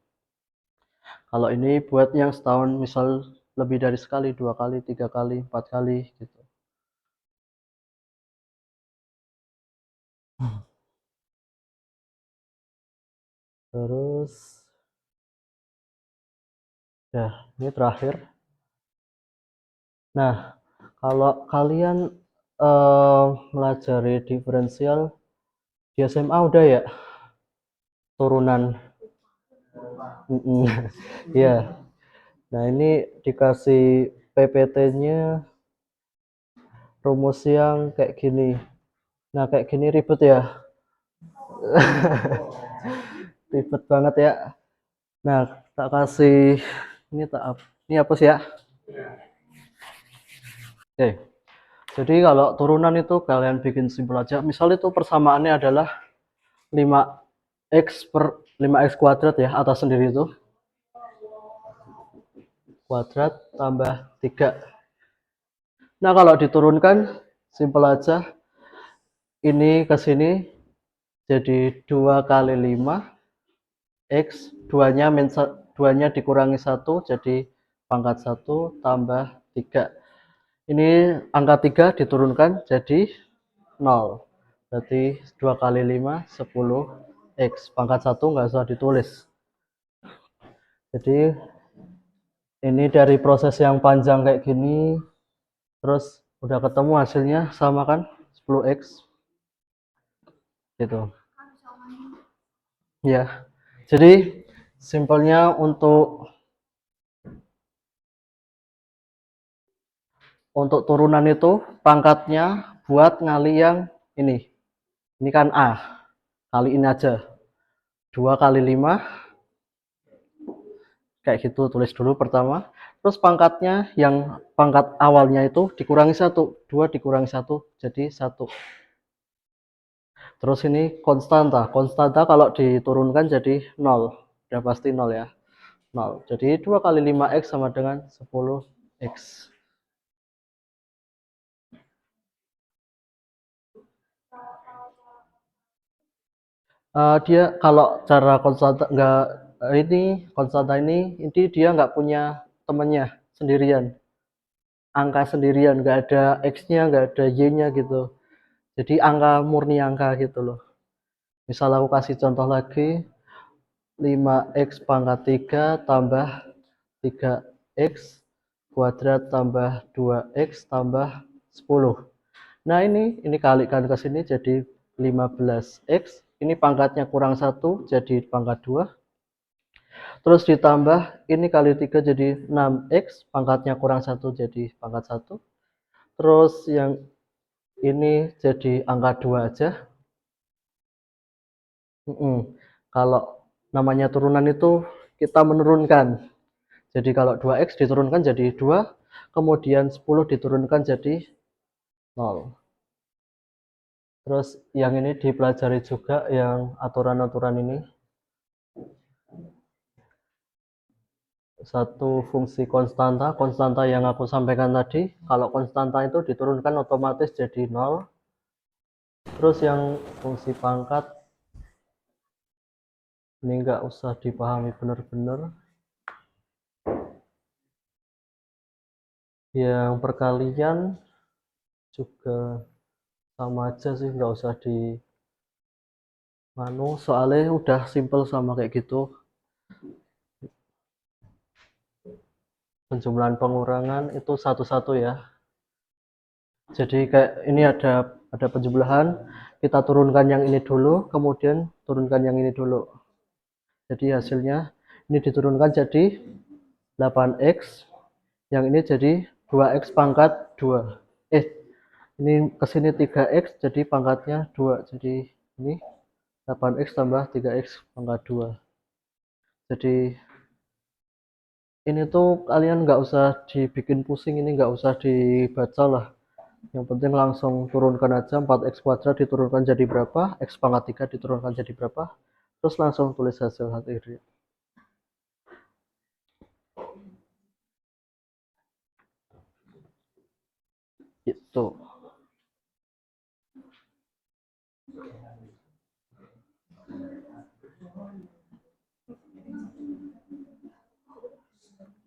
Kalau ini buat yang setahun misal lebih dari sekali, 2 kali, 3 kali, 4 kali gitu. Terus ya, ini terakhir. Nah, kalau kalian melajari diferensial di SMA udah ya turunan. Ya. Nah, ini dikasih PPT-nya rumus yang kayak gini. Nah, kayak gini ribet ya. Ribet banget ya. Nah, tak kasih ini ini apa sih ya? Oke. Jadi kalau turunan itu kalian bikin simpel aja. Misal itu persamaannya adalah 5x per 5x kuadrat ya, atas sendiri itu kuadrat tambah 3. Nah, kalau diturunkan simpel aja. Ini ke sini jadi 2 kali 5 x, 2-nya dikurangi 1 jadi pangkat 1 tambah 3. Ini angka 3 diturunkan jadi 0. Berarti 2 kali 5 10 x, pangkat 1 nggak usah ditulis. Jadi ini dari proses yang panjang kayak gini, terus udah ketemu hasilnya sama kan 10x gitu ya. Jadi simpelnya untuk turunan itu pangkatnya buat ngali yang ini kan A, kali ini aja 2 kali 5 kayak gitu, tulis dulu pertama. Terus pangkatnya yang pangkat awalnya itu dikurangi 1, 2 dikurangi 1 jadi 1. Terus ini konstanta. Konstanta kalau diturunkan jadi 0. Udah pasti 0 ya. 0. Jadi 2 kali 5x sama dengan 10x. Dia kalau cara konstanta nggak ini konstanta ini dia nggak punya temennya sendirian. Angka sendirian, nggak ada x-nya, nggak ada y-nya gitu. Jadi angka murni angka gitu loh. Misal aku kasih contoh lagi, 5x pangkat 3 tambah 3x kuadrat tambah 2x tambah 10. Nah, ini kalikan ke sini jadi 15x. Ini pangkatnya kurang 1 jadi pangkat 2. Terus ditambah ini kali 3 jadi 6x, pangkatnya kurang 1 jadi pangkat 1. Terus yang ini jadi angka 2 aja. Kalau namanya turunan itu kita menurunkan. Jadi kalau 2x diturunkan jadi 2, kemudian 10 diturunkan jadi 0. Terus yang ini dipelajari juga yang aturan-aturan ini. Satu fungsi konstanta, konstanta yang aku sampaikan tadi. Kalau konstanta itu diturunkan otomatis jadi 0. Terus yang fungsi pangkat ini nggak usah dipahami benar-benar. Yang perkalian juga sama aja sih, nggak usah di soalnya udah simple sama kayak gitu. Penjumlahan pengurangan itu satu-satu ya. Jadi kayak ini ada penjumlahan, kita turunkan yang ini dulu, kemudian turunkan yang ini dulu. Jadi hasilnya ini diturunkan jadi 8x, yang ini jadi 2x pangkat 2. Ini kesini 3x jadi pangkatnya 2. Jadi ini 8x tambah 3x pangkat 2. Jadi ini tuh kalian nggak usah dibikin pusing, ini nggak usah dibaca lah. Yang penting langsung turunkan aja, 4x kuadrat diturunkan jadi berapa, x pangkat 3 diturunkan jadi berapa, terus langsung tulis hasil hasilnya. Gitu.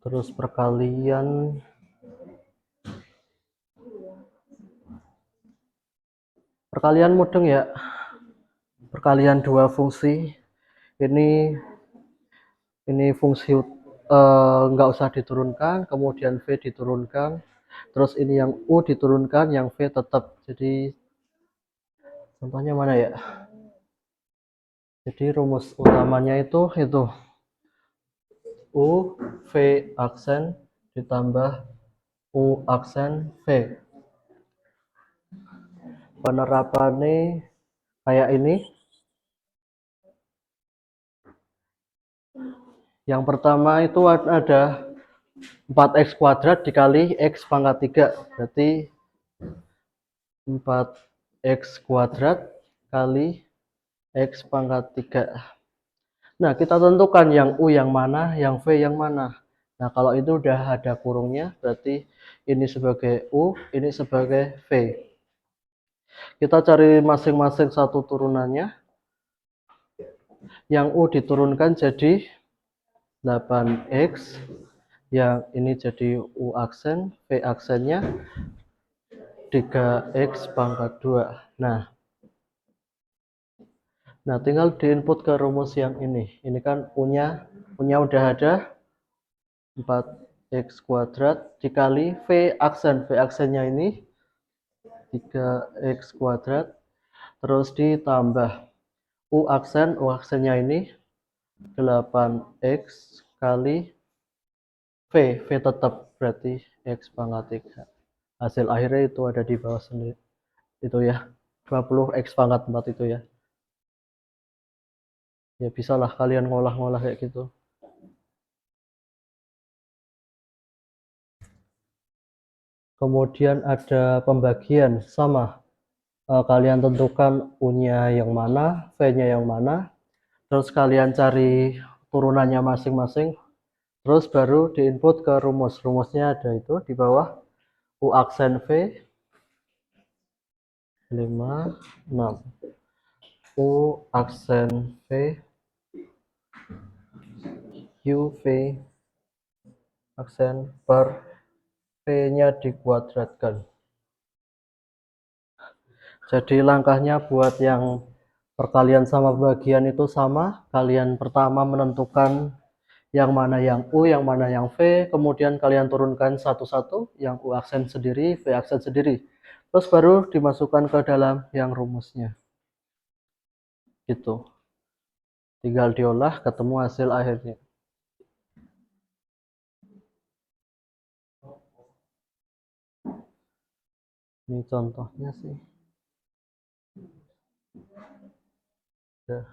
Terus perkalian mudeng ya. Perkalian dua fungsi. Ini fungsi nggak usah diturunkan, kemudian V diturunkan, terus ini yang U diturunkan, yang V tetap. Jadi contohnya mana ya? Jadi rumus utamanya itu U V aksen ditambah U aksen V. Penerapannya kayak ini. Yang pertama itu ada 4x kuadrat dikali x pangkat 3, berarti 4x kuadrat kali x pangkat 3. Nah, kita tentukan yang U yang mana, yang V yang mana. Nah, kalau itu udah ada kurungnya, berarti ini sebagai U, ini sebagai V. Kita cari masing-masing satu turunannya. Yang U diturunkan jadi 8x, yang ini jadi U aksen, V aksennya 3x pangkat 2. Nah, tinggal diinput ke rumus yang ini. Ini kan U-nya udah ada 4x kuadrat dikali V aksen. V aksennya ini 3x kuadrat. Terus ditambah U aksennya ini 8x kali V tetap, berarti x pangkat 3. Hasil akhirnya itu ada di bawah sendiri. Itu ya, 20x pangkat 4 itu ya. Ya bisalah kalian ngolah-ngolah kayak gitu. Kemudian ada pembagian, sama. Kalian tentukan U-nya yang mana, V-nya yang mana. Terus kalian cari turunannya masing-masing. Terus baru diinput ke rumus. Rumusnya ada itu di bawah. U aksen V 5, 6. U aksen V UV aksen per V-nya dikuadratkan. Jadi langkahnya buat yang perkalian sama bagian itu sama. Kalian pertama menentukan yang mana yang U, yang mana yang V, kemudian kalian turunkan satu-satu, yang U aksen sendiri, V aksen sendiri. Terus baru dimasukkan ke dalam yang rumusnya. Gitu. Tinggal diolah, ketemu hasil akhirnya. Ini contohnya sih. Ya.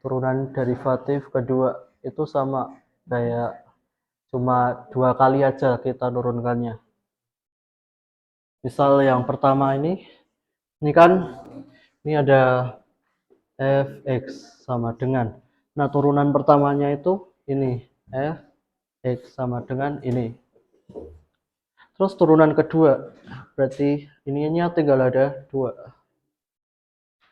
Turunan derivatif kedua itu sama, kayak cuma 2 kali aja kita turunkannya. Misal yang pertama ini kan ini ada fx sama dengan, nah turunan pertamanya itu ini fx sama dengan ini. Terus turunan kedua berarti ininya tinggal ada 2.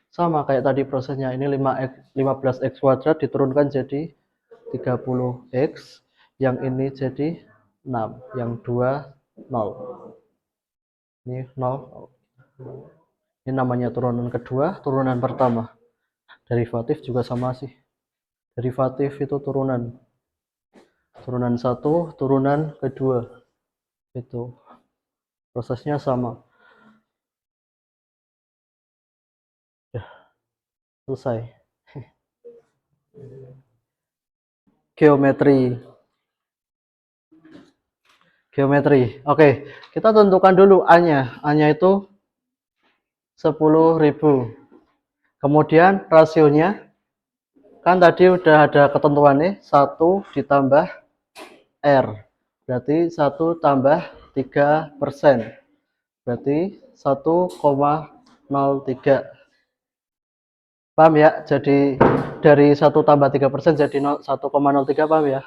Sama kayak tadi prosesnya, ini 15x kuadrat diturunkan jadi 30x, yang ini jadi 6, yang 2 0. Ini 0. Ini namanya turunan kedua, turunan pertama. Derivatif juga sama sih. Derivatif itu turunan. Turunan 1, turunan kedua. Itu prosesnya sama. Ya, selesai. Geometri. Oke, kita tentukan dulu A-nya. A-nya itu 10.000. Kemudian rasionya kan tadi udah ada ketentuannya, 1 ditambah R. Berarti 1 tambah 3%. Berarti 1,03. Paham ya? Jadi dari 1 tambah 3% jadi 1,03, paham ya?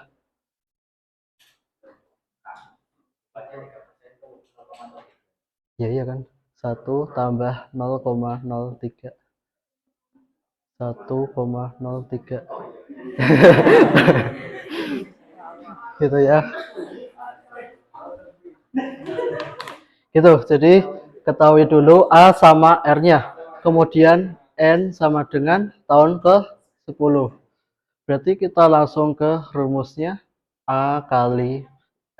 Ya iya kan? 1 tambah 0,03. 1,03. gitu ya. Gitu, jadi ketahui dulu A sama R-nya. Kemudian N sama dengan tahun ke-10. Berarti kita langsung ke rumusnya. A kali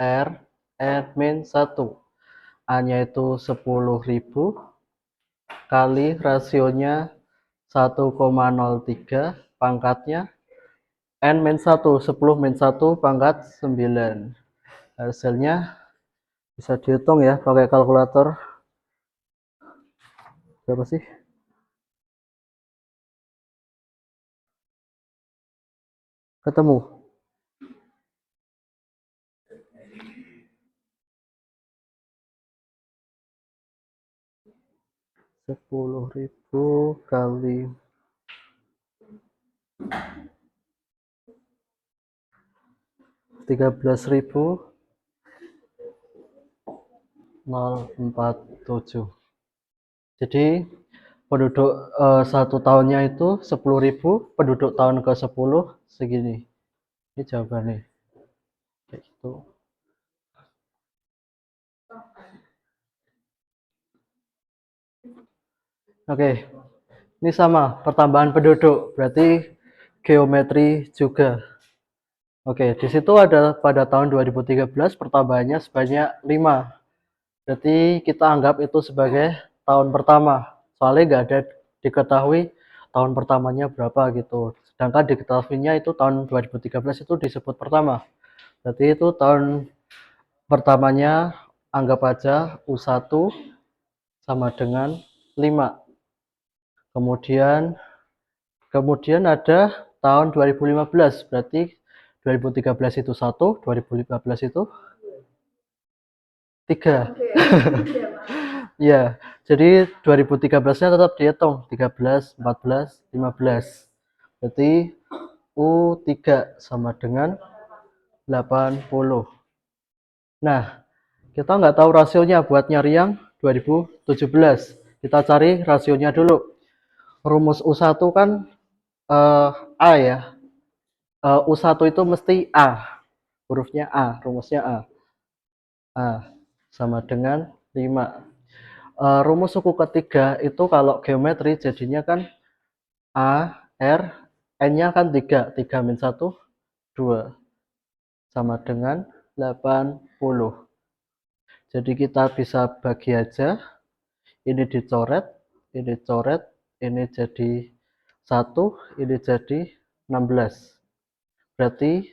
R, R min 1. A-nya itu 10.000 kali rasionya 1,03 pangkatnya N min 1, 10 min 1 pangkat 9. Hasilnya bisa dihitung ya pakai kalkulator. Berapa sih? Ketemu. 10.000 kali 13.000 047. Jadi penduduk 1 tahunnya itu 10.000, penduduk tahun ke-10 segini. Ini jawabannya. Kayak gitu. Oke. Ini sama, pertambahan penduduk, berarti geometri juga. Oke, di situ ada pada tahun 2013 pertambahannya sebanyak 5. Berarti kita anggap itu sebagai tahun pertama. Soalnya nggak ada diketahui tahun pertamanya berapa gitu. Sedangkan diketahuinya itu tahun 2013 itu disebut pertama. Berarti itu tahun pertamanya anggap aja U1 sama dengan 5. Kemudian ada tahun 2015, berarti 2013 itu 1, 2015 itu 3. Ya, jadi 2013-nya tetap dihitung 13, 14, 15. Berarti U3 sama dengan 80. Nah, kita nggak tahu rasionya buat nyari yang 2017. Kita cari rasionya dulu. Rumus U1 kan A ya. U1 itu mesti A. Hurufnya A, rumusnya A. A sama dengan 5. Rumus suku ketiga itu kalau geometri jadinya kan A, R, N-nya kan 3. 3 min 1, 2. Sama dengan 80. Jadi kita bisa bagi aja. Ini dicoret, ini coret, ini jadi 1, ini jadi 16. Berarti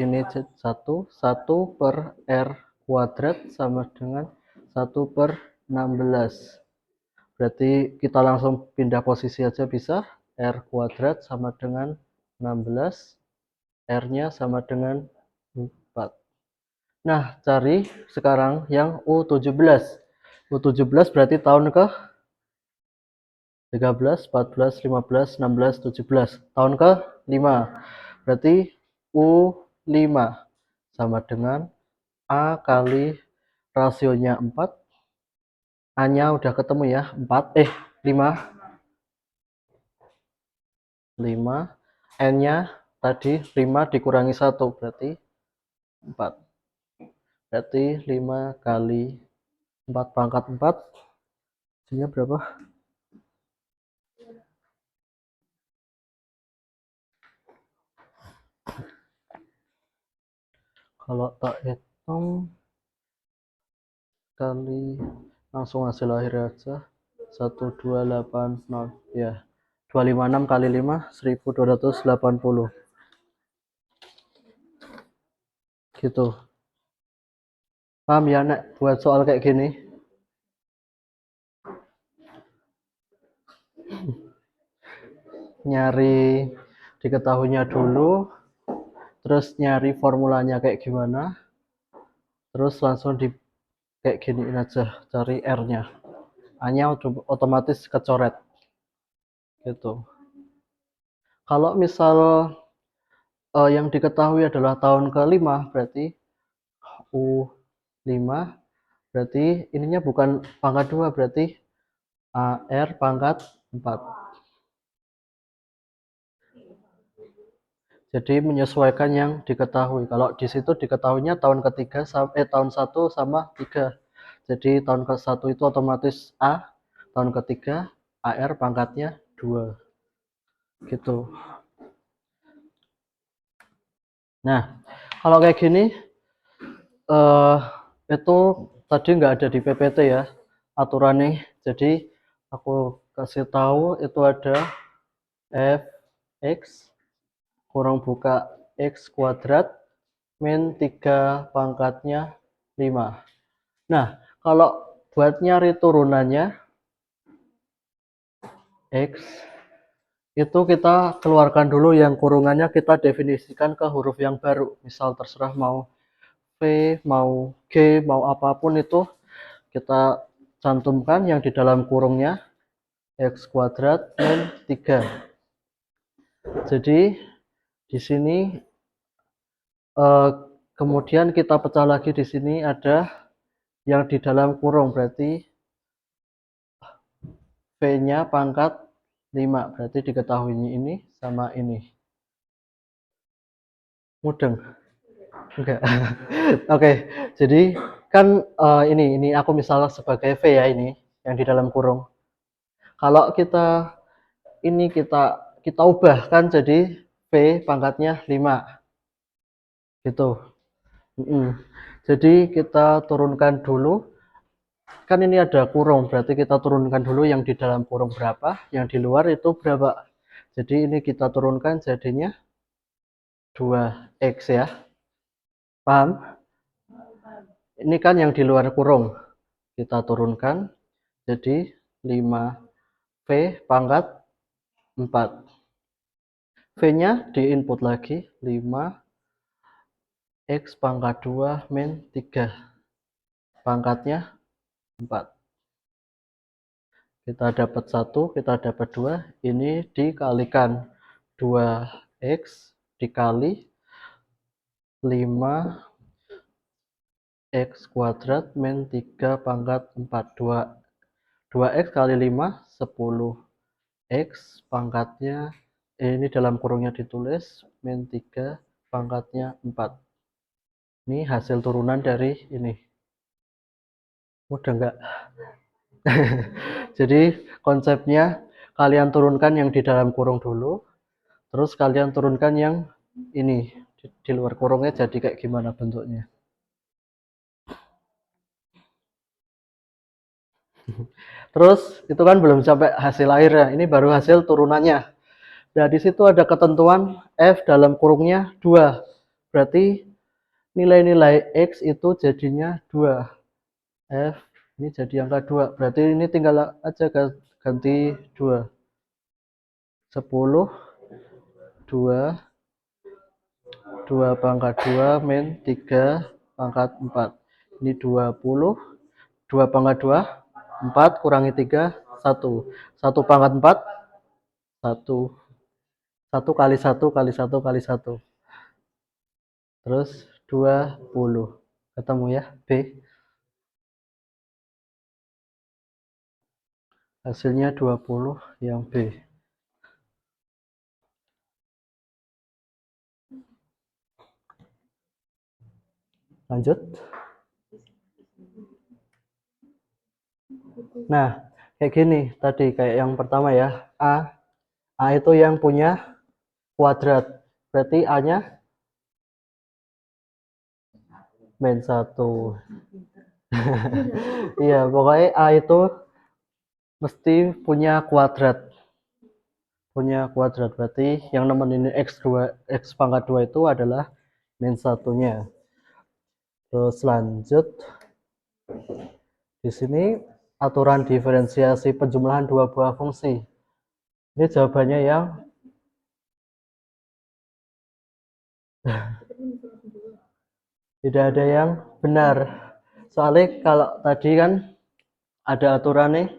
ini 1 per R kuadrat sama dengan 1/16. Berarti kita langsung pindah posisi aja bisa. R kuadrat sama dengan 16. R-nya sama dengan 4. Nah, cari sekarang yang U17. U17 berarti tahun ke 13, 14, 15, 16, 17. Tahun ke 5. Berarti U5 sama dengan A kali rasionya 4. A-nya udah ketemu ya, 4, 5. 5. N-nya tadi 5 dikurangi 1, berarti 4. Berarti 5 kali 4 pangkat 4. Hasilnya berapa? Kalau tak hitung kali langsung hasil akhir aja 1280 ya, 256 kali 5 1280 gitu. Paham ya Nek buat soal kayak gini? Nyari diketahuinya dulu, terus nyari formulanya kayak gimana, terus langsung di kayak giniin aja, cari R-nya. A-nya otomatis kecoret gitu. Kalau misal yang diketahui adalah tahun ke-5, berarti U5, berarti ininya bukan pangkat 2, berarti AR pangkat 4. Jadi menyesuaikan yang diketahui. Kalau di situ diketahuinya tahun ketiga tahun 1 sama 3. Jadi tahun ke-1 itu otomatis A, tahun ketiga AR pangkatnya 2. Gitu. Nah, kalau kayak gini eh itu tadi nggak ada di PPT ya aturannya. Jadi aku kasih tahu itu ada fx kurang buka x kuadrat min 3 pangkatnya 5. Nah, kalau buat nyari turunannya x itu kita keluarkan dulu yang kurungannya, kita definisikan ke huruf yang baru. Misal terserah mau V, mau G, mau apapun itu kita cantumkan yang di dalam kurungnya x kuadrat min 3. Jadi di sini kemudian kita pecah lagi, di sini ada yang di dalam kurung, berarti V-nya pangkat 5, berarti diketahui ini sama ini. Mudeng? Enggak. Oke, jadi kan ini aku misalnya sebagai V ya, ini yang di dalam kurung. Kalau kita ini kita ubahkan jadi V pangkatnya 5. Gitu. Jadi kita turunkan dulu, kan ini ada kurung, berarti kita turunkan dulu yang di dalam kurung berapa, yang di luar itu berapa. Jadi ini kita turunkan jadinya 2x ya. Paham? Ini kan yang di luar kurung. Kita turunkan jadi 5v pangkat 4. V-nya di input lagi 5x pangkat 2 min 3. Pangkatnya 4. Kita dapat 1, kita dapat 2. Ini dikalikan 2x dikali 5x kuadrat min 3 pangkat 4. 2x kali 5 10x pangkatnya ini dalam kurungnya ditulis min 3 pangkatnya 4. Ini hasil turunan dari ini. Mudah enggak? Jadi konsepnya kalian turunkan yang di dalam kurung dulu, terus kalian turunkan yang ini di luar kurungnya jadi kayak gimana bentuknya. Terus itu kan belum sampai hasil akhirnya, ini baru hasil turunannya. Nah, di situ ada ketentuan f dalam kurungnya 2. Berarti nilai-nilai x itu jadinya 2. F ini jadi angka 2. Berarti ini tinggal aja ganti 2. 10 2 2 pangkat 2 min 3 pangkat 4. Ini 20. 2 pangkat 2 4 kurangi 3 1. 1 pangkat 4 1. 1 kali 1 kali 1 kali 1. Terus 20. Ketemu ya B. Hasilnya 20 yang B. Lanjut. Nah, kayak gini tadi, kayak yang pertama ya. A itu yang punya kuadrat. Berarti A-nya min 1. Iya, pokoknya A itu mesti punya kuadrat. Punya kuadrat. Berarti yang nemenin X2, X pangkat 2 itu adalah min 1-nya. Terus lanjut. Di sini aturan diferensiasi penjumlahan dua buah fungsi. Ini jawabannya yang tidak ada yang benar. Soalnya kalau tadi kan ada aturan nih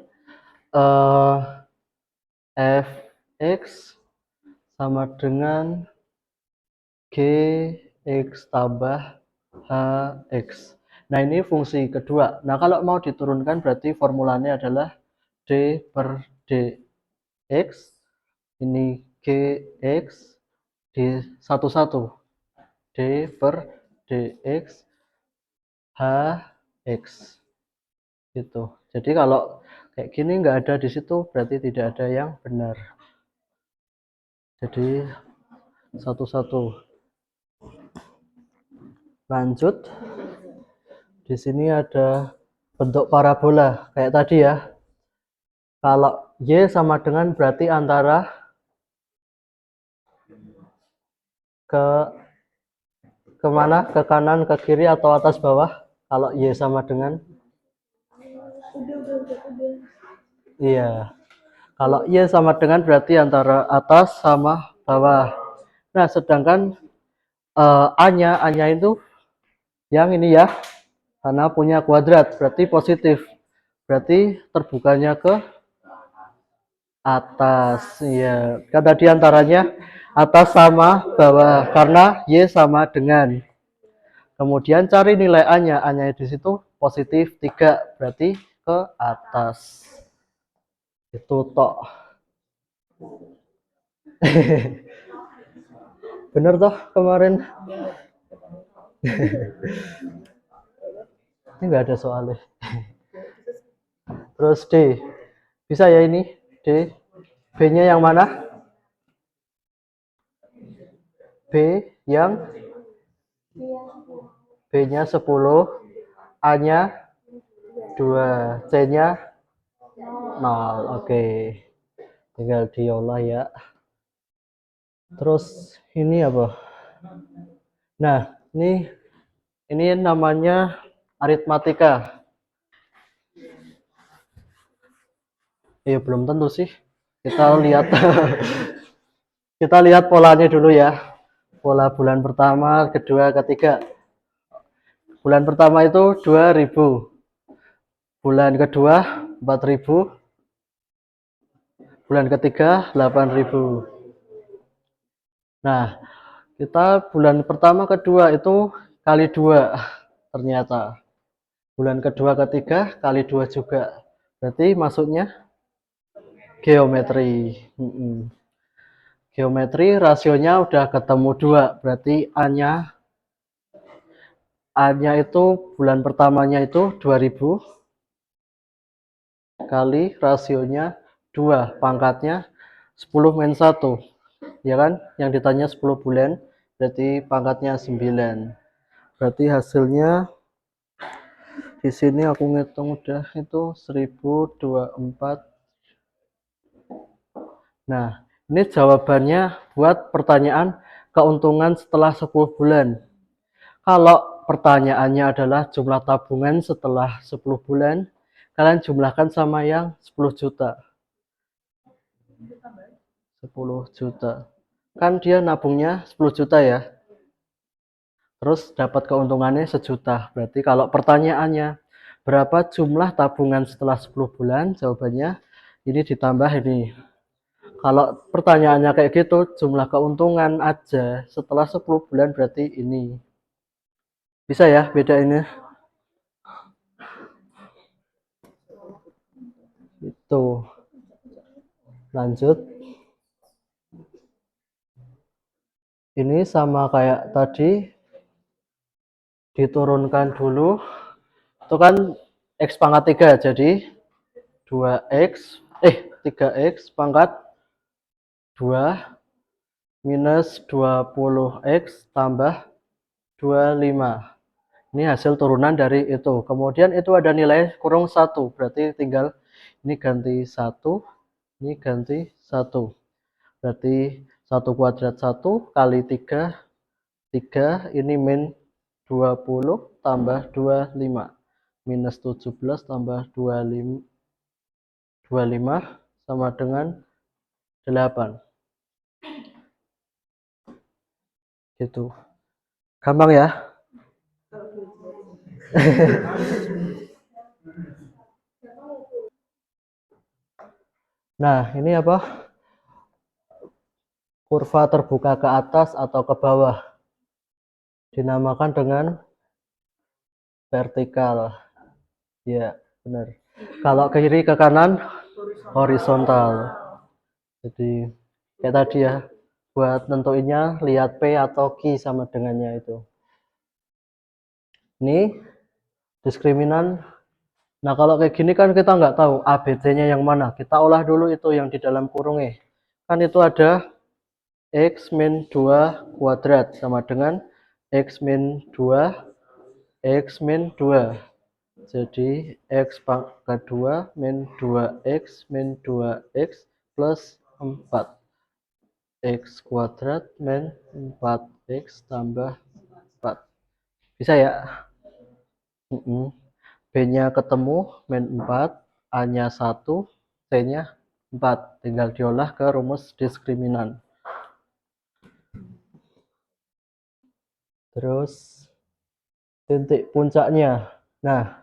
fx sama dengan gx tambah hx. Nah, ini fungsi kedua. Nah, kalau mau diturunkan berarti formulanya adalah d per dx. Ini gx D satu-satu. D per dx hx gitu. Jadi kalau kayak gini nggak ada di situ berarti tidak ada yang benar. Jadi satu-satu. Lanjut. Di sini ada bentuk parabola kayak tadi ya. Kalau y sama dengan berarti antara ke kemana? Ke kanan, ke kiri, atau atas bawah? Kalau y sama dengan iya. Kalau y sama dengan berarti antara atas sama bawah. Nah, sedangkan a-nya itu yang ini ya, karena punya kuadrat berarti positif. Berarti terbukanya ke atas. Ya, kan tadi antaranya atas sama bawah karena y sama dengan. Kemudian cari nilai a-nya. A-nya di situ positif 3, berarti ke atas. Itu tok. Bener toh kemarin? Ini nggak ada soalnya. Terus D. Bisa ya ini? D. B-nya yang mana? B yang B-nya 10, A-nya 2, C-nya 0. Oke. Tinggal diolah ya. Terus ini apa? Nah, ini namanya aritmatika. Ya belum tentu sih. Kita lihat kita lihat polanya dulu ya. Pola bulan pertama, kedua, ketiga. Bulan pertama itu 2000. Bulan kedua 4000. Bulan ketiga 8000. Nah, kita bulan pertama kedua itu kali 2 ternyata. Bulan kedua ketiga kali 2 juga. Berarti maksudnya geometri. Geometri rasionya udah ketemu 2. Berarti A-nya itu bulan pertamanya itu 2000 kali rasionya 2, pangkatnya 10 min 1. Ya kan? Yang ditanya 10 bulan, berarti pangkatnya 9. Berarti hasilnya di sini aku ngitung udah itu 1024. Nah, ini jawabannya buat pertanyaan keuntungan setelah 10 bulan. Kalau pertanyaannya adalah jumlah tabungan setelah 10 bulan, kalian jumlahkan sama yang 10 juta. 10 juta. Kan dia nabungnya 10 juta ya. Terus dapat keuntungannya 1 juta. Berarti kalau pertanyaannya berapa jumlah tabungan setelah 10 bulan, jawabannya ini ditambah ini. Kalau pertanyaannya kayak gitu, jumlah keuntungan aja setelah 10 bulan berarti ini. Bisa ya bedainnya? Itu. Lanjut. Ini sama kayak tadi. Diturunkan dulu. Itu kan X pangkat 3, jadi 3X pangkat 2 minus 20X tambah 25. Ini hasil turunan dari itu. Kemudian itu ada nilai kurung 1. Berarti tinggal ini ganti 1. Ini ganti 1. Berarti 1 kuadrat 1 kali 3. 3 ini min 20 tambah 25. Minus 17 tambah 25 sama dengan 8. Gitu. Gampang ya? Nah, ini apa? Kurva terbuka ke atas atau ke bawah. Dinamakan dengan vertikal. Ya, benar. Kalau ke kiri ke kanan horizontal. Jadi kayak tadi ya. buat nentuinnya lihat P atau Q sama dengannya itu. Ini diskriminan. Nah, kalau kayak gini kan kita nggak tahu ABC-nya yang mana. Kita olah dulu itu yang di dalam kurungnya. Kan itu ada X min 2 kuadrat sama dengan X min 2, X min 2. Jadi X pangkat 2 min 2X min 2X plus 4. X kuadrat min 4X tambah 4. Bisa ya? B-nya ketemu, min 4, A-nya 1, C-nya 4. Tinggal diolah ke rumus diskriminan. Terus titik puncaknya. Nah,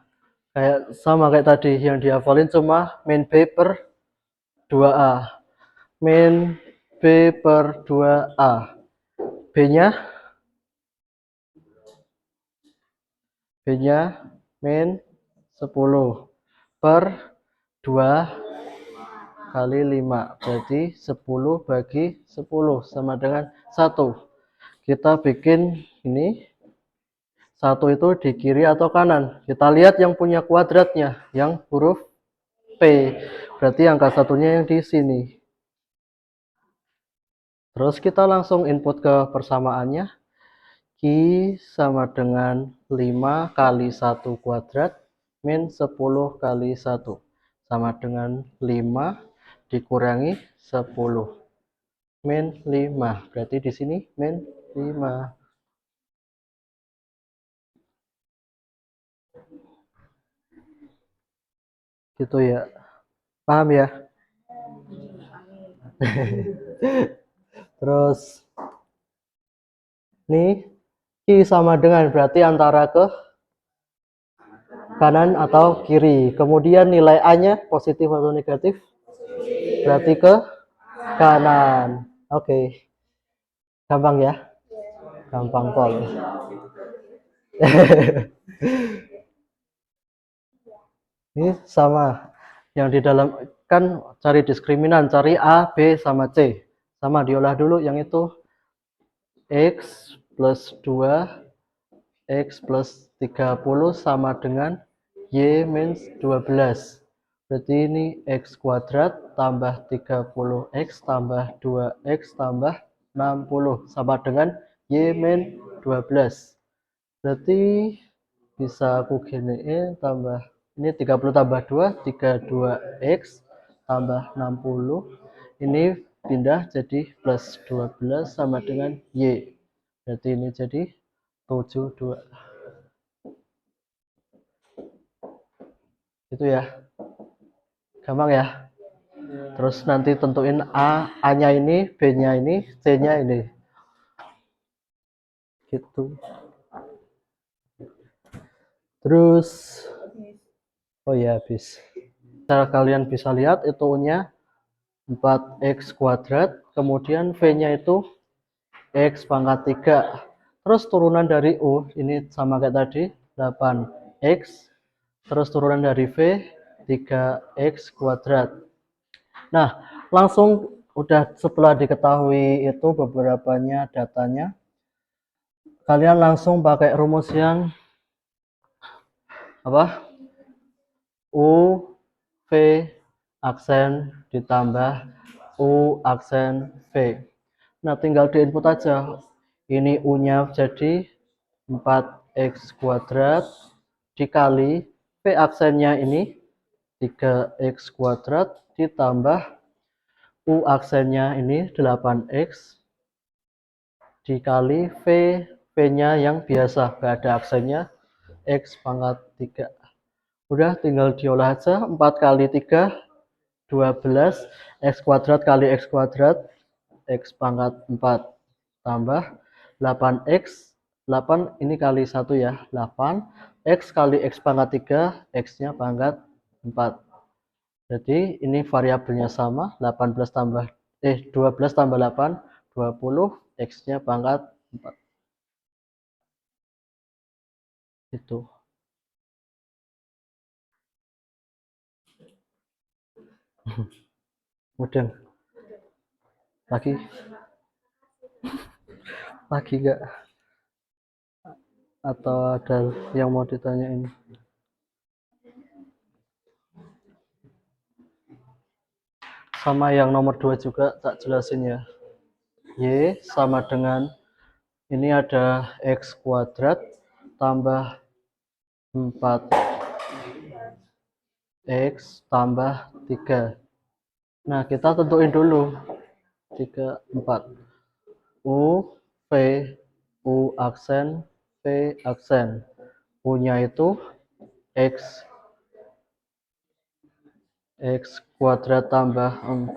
kayak sama kayak tadi yang dihafalin, cuma min B per 2A. Min B per 2A. B-nya min 10 per 2 kali 5. Berarti 10 bagi 10 sama dengan 1. Kita bikin ini. 1 itu di kiri atau kanan. Kita lihat yang punya kuadratnya, yang huruf P. Berarti angka satunya yang di sini. Terus kita langsung input ke persamaannya. Q sama dengan 5 kali 1 kuadrat min 10 kali 1. Sama dengan 5 dikurangi 10. Min 5. Berarti di sini min 5. Gitu ya. Paham ya? Terus nih Q sama dengan berarti antara ke kanan atau kiri. Kemudian nilai A-nya positif atau negatif? Berarti ke kanan. Oke. Gampang ya? Gampang pol. Ini sama. Yang di dalam kan cari diskriminan, cari A, B sama C. Sama diolah dulu yang itu. X plus 2 X plus 30 sama dengan Y min 12. Berarti ini X kuadrat tambah 30X tambah 2X tambah 60 sama dengan Y min 12. Berarti bisa aku giniin tambah ini 30 tambah 2, 32X tambah 60. Ini pindah jadi plus 12 sama dengan Y. Berarti ini jadi 72. Itu ya. Gampang ya. Terus nanti tentuin A-nya ini, B-nya ini, C-nya ini. Gitu. Terus oh ya habis. Cara kalian bisa lihat itu U-nya 4x kuadrat, kemudian V-nya itu X pangkat 3. Terus turunan dari U ini sama kayak tadi 8x. Terus turunan dari V 3x kuadrat. Nah, langsung udah setelah diketahui itu beberapanya datanya, kalian langsung pakai rumus yang apa? U V aksen ditambah U aksen V. Nah, tinggal diinput aja. Ini U-nya jadi 4x kuadrat dikali V aksennya ini 3x kuadrat ditambah U aksennya ini 8x dikali V-nya yang biasa, nggak ada aksennya, X pangkat 3. Udah tinggal diolah aja, 4 kali 3, 12, X kuadrat kali X kuadrat, X pangkat 4, tambah 8X, 8 ini kali 1 ya, 8, X kali X pangkat 3, X-nya pangkat 4. Jadi ini variabelnya sama, 18 tambah 12 tambah 8, 20, X-nya pangkat 4. Itu. Mudeng. Lagi. Lagi nggak? Atau ada yang mau ditanyain? Sama yang nomor 2 juga tak jelasin ya. Y sama dengan, ini ada X kuadrat tambah 4 X tambah 3. Nah, kita tentuin dulu 3, 4. U, V, U aksen, V aksen. U-nya itu X, X kuadrat tambah 4,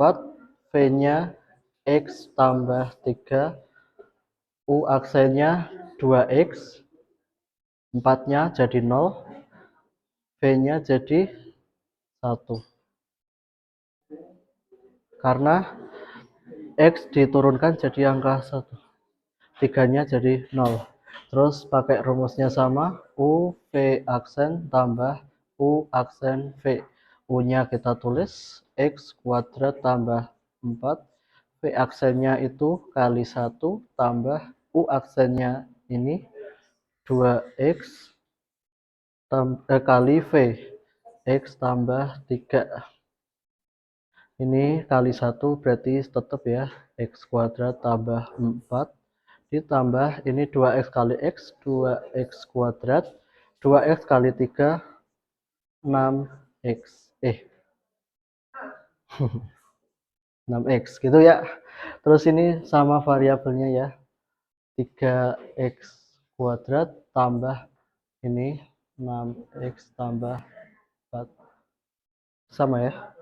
V-nya X tambah 3, U aksennya 2X, 4-nya jadi 0, V-nya jadi 1. Karena X diturunkan jadi angka 1. 3-nya jadi 0. Terus pakai rumusnya sama, U V aksen tambah U aksen V. U-nya kita tulis X kuadrat tambah 4, V aksennya itu kali 1 tambah U aksennya ini 2X kali V, X tambah 3. Ini kali 1 berarti tetap ya, X kuadrat tambah 4 ditambah ini 2x kali x, 2x kuadrat, 2x kali 3, 6x. 6x gitu ya. Terus ini sama variabelnya ya, 3x kuadrat tambah ini 6x tambah 4. Sama ya.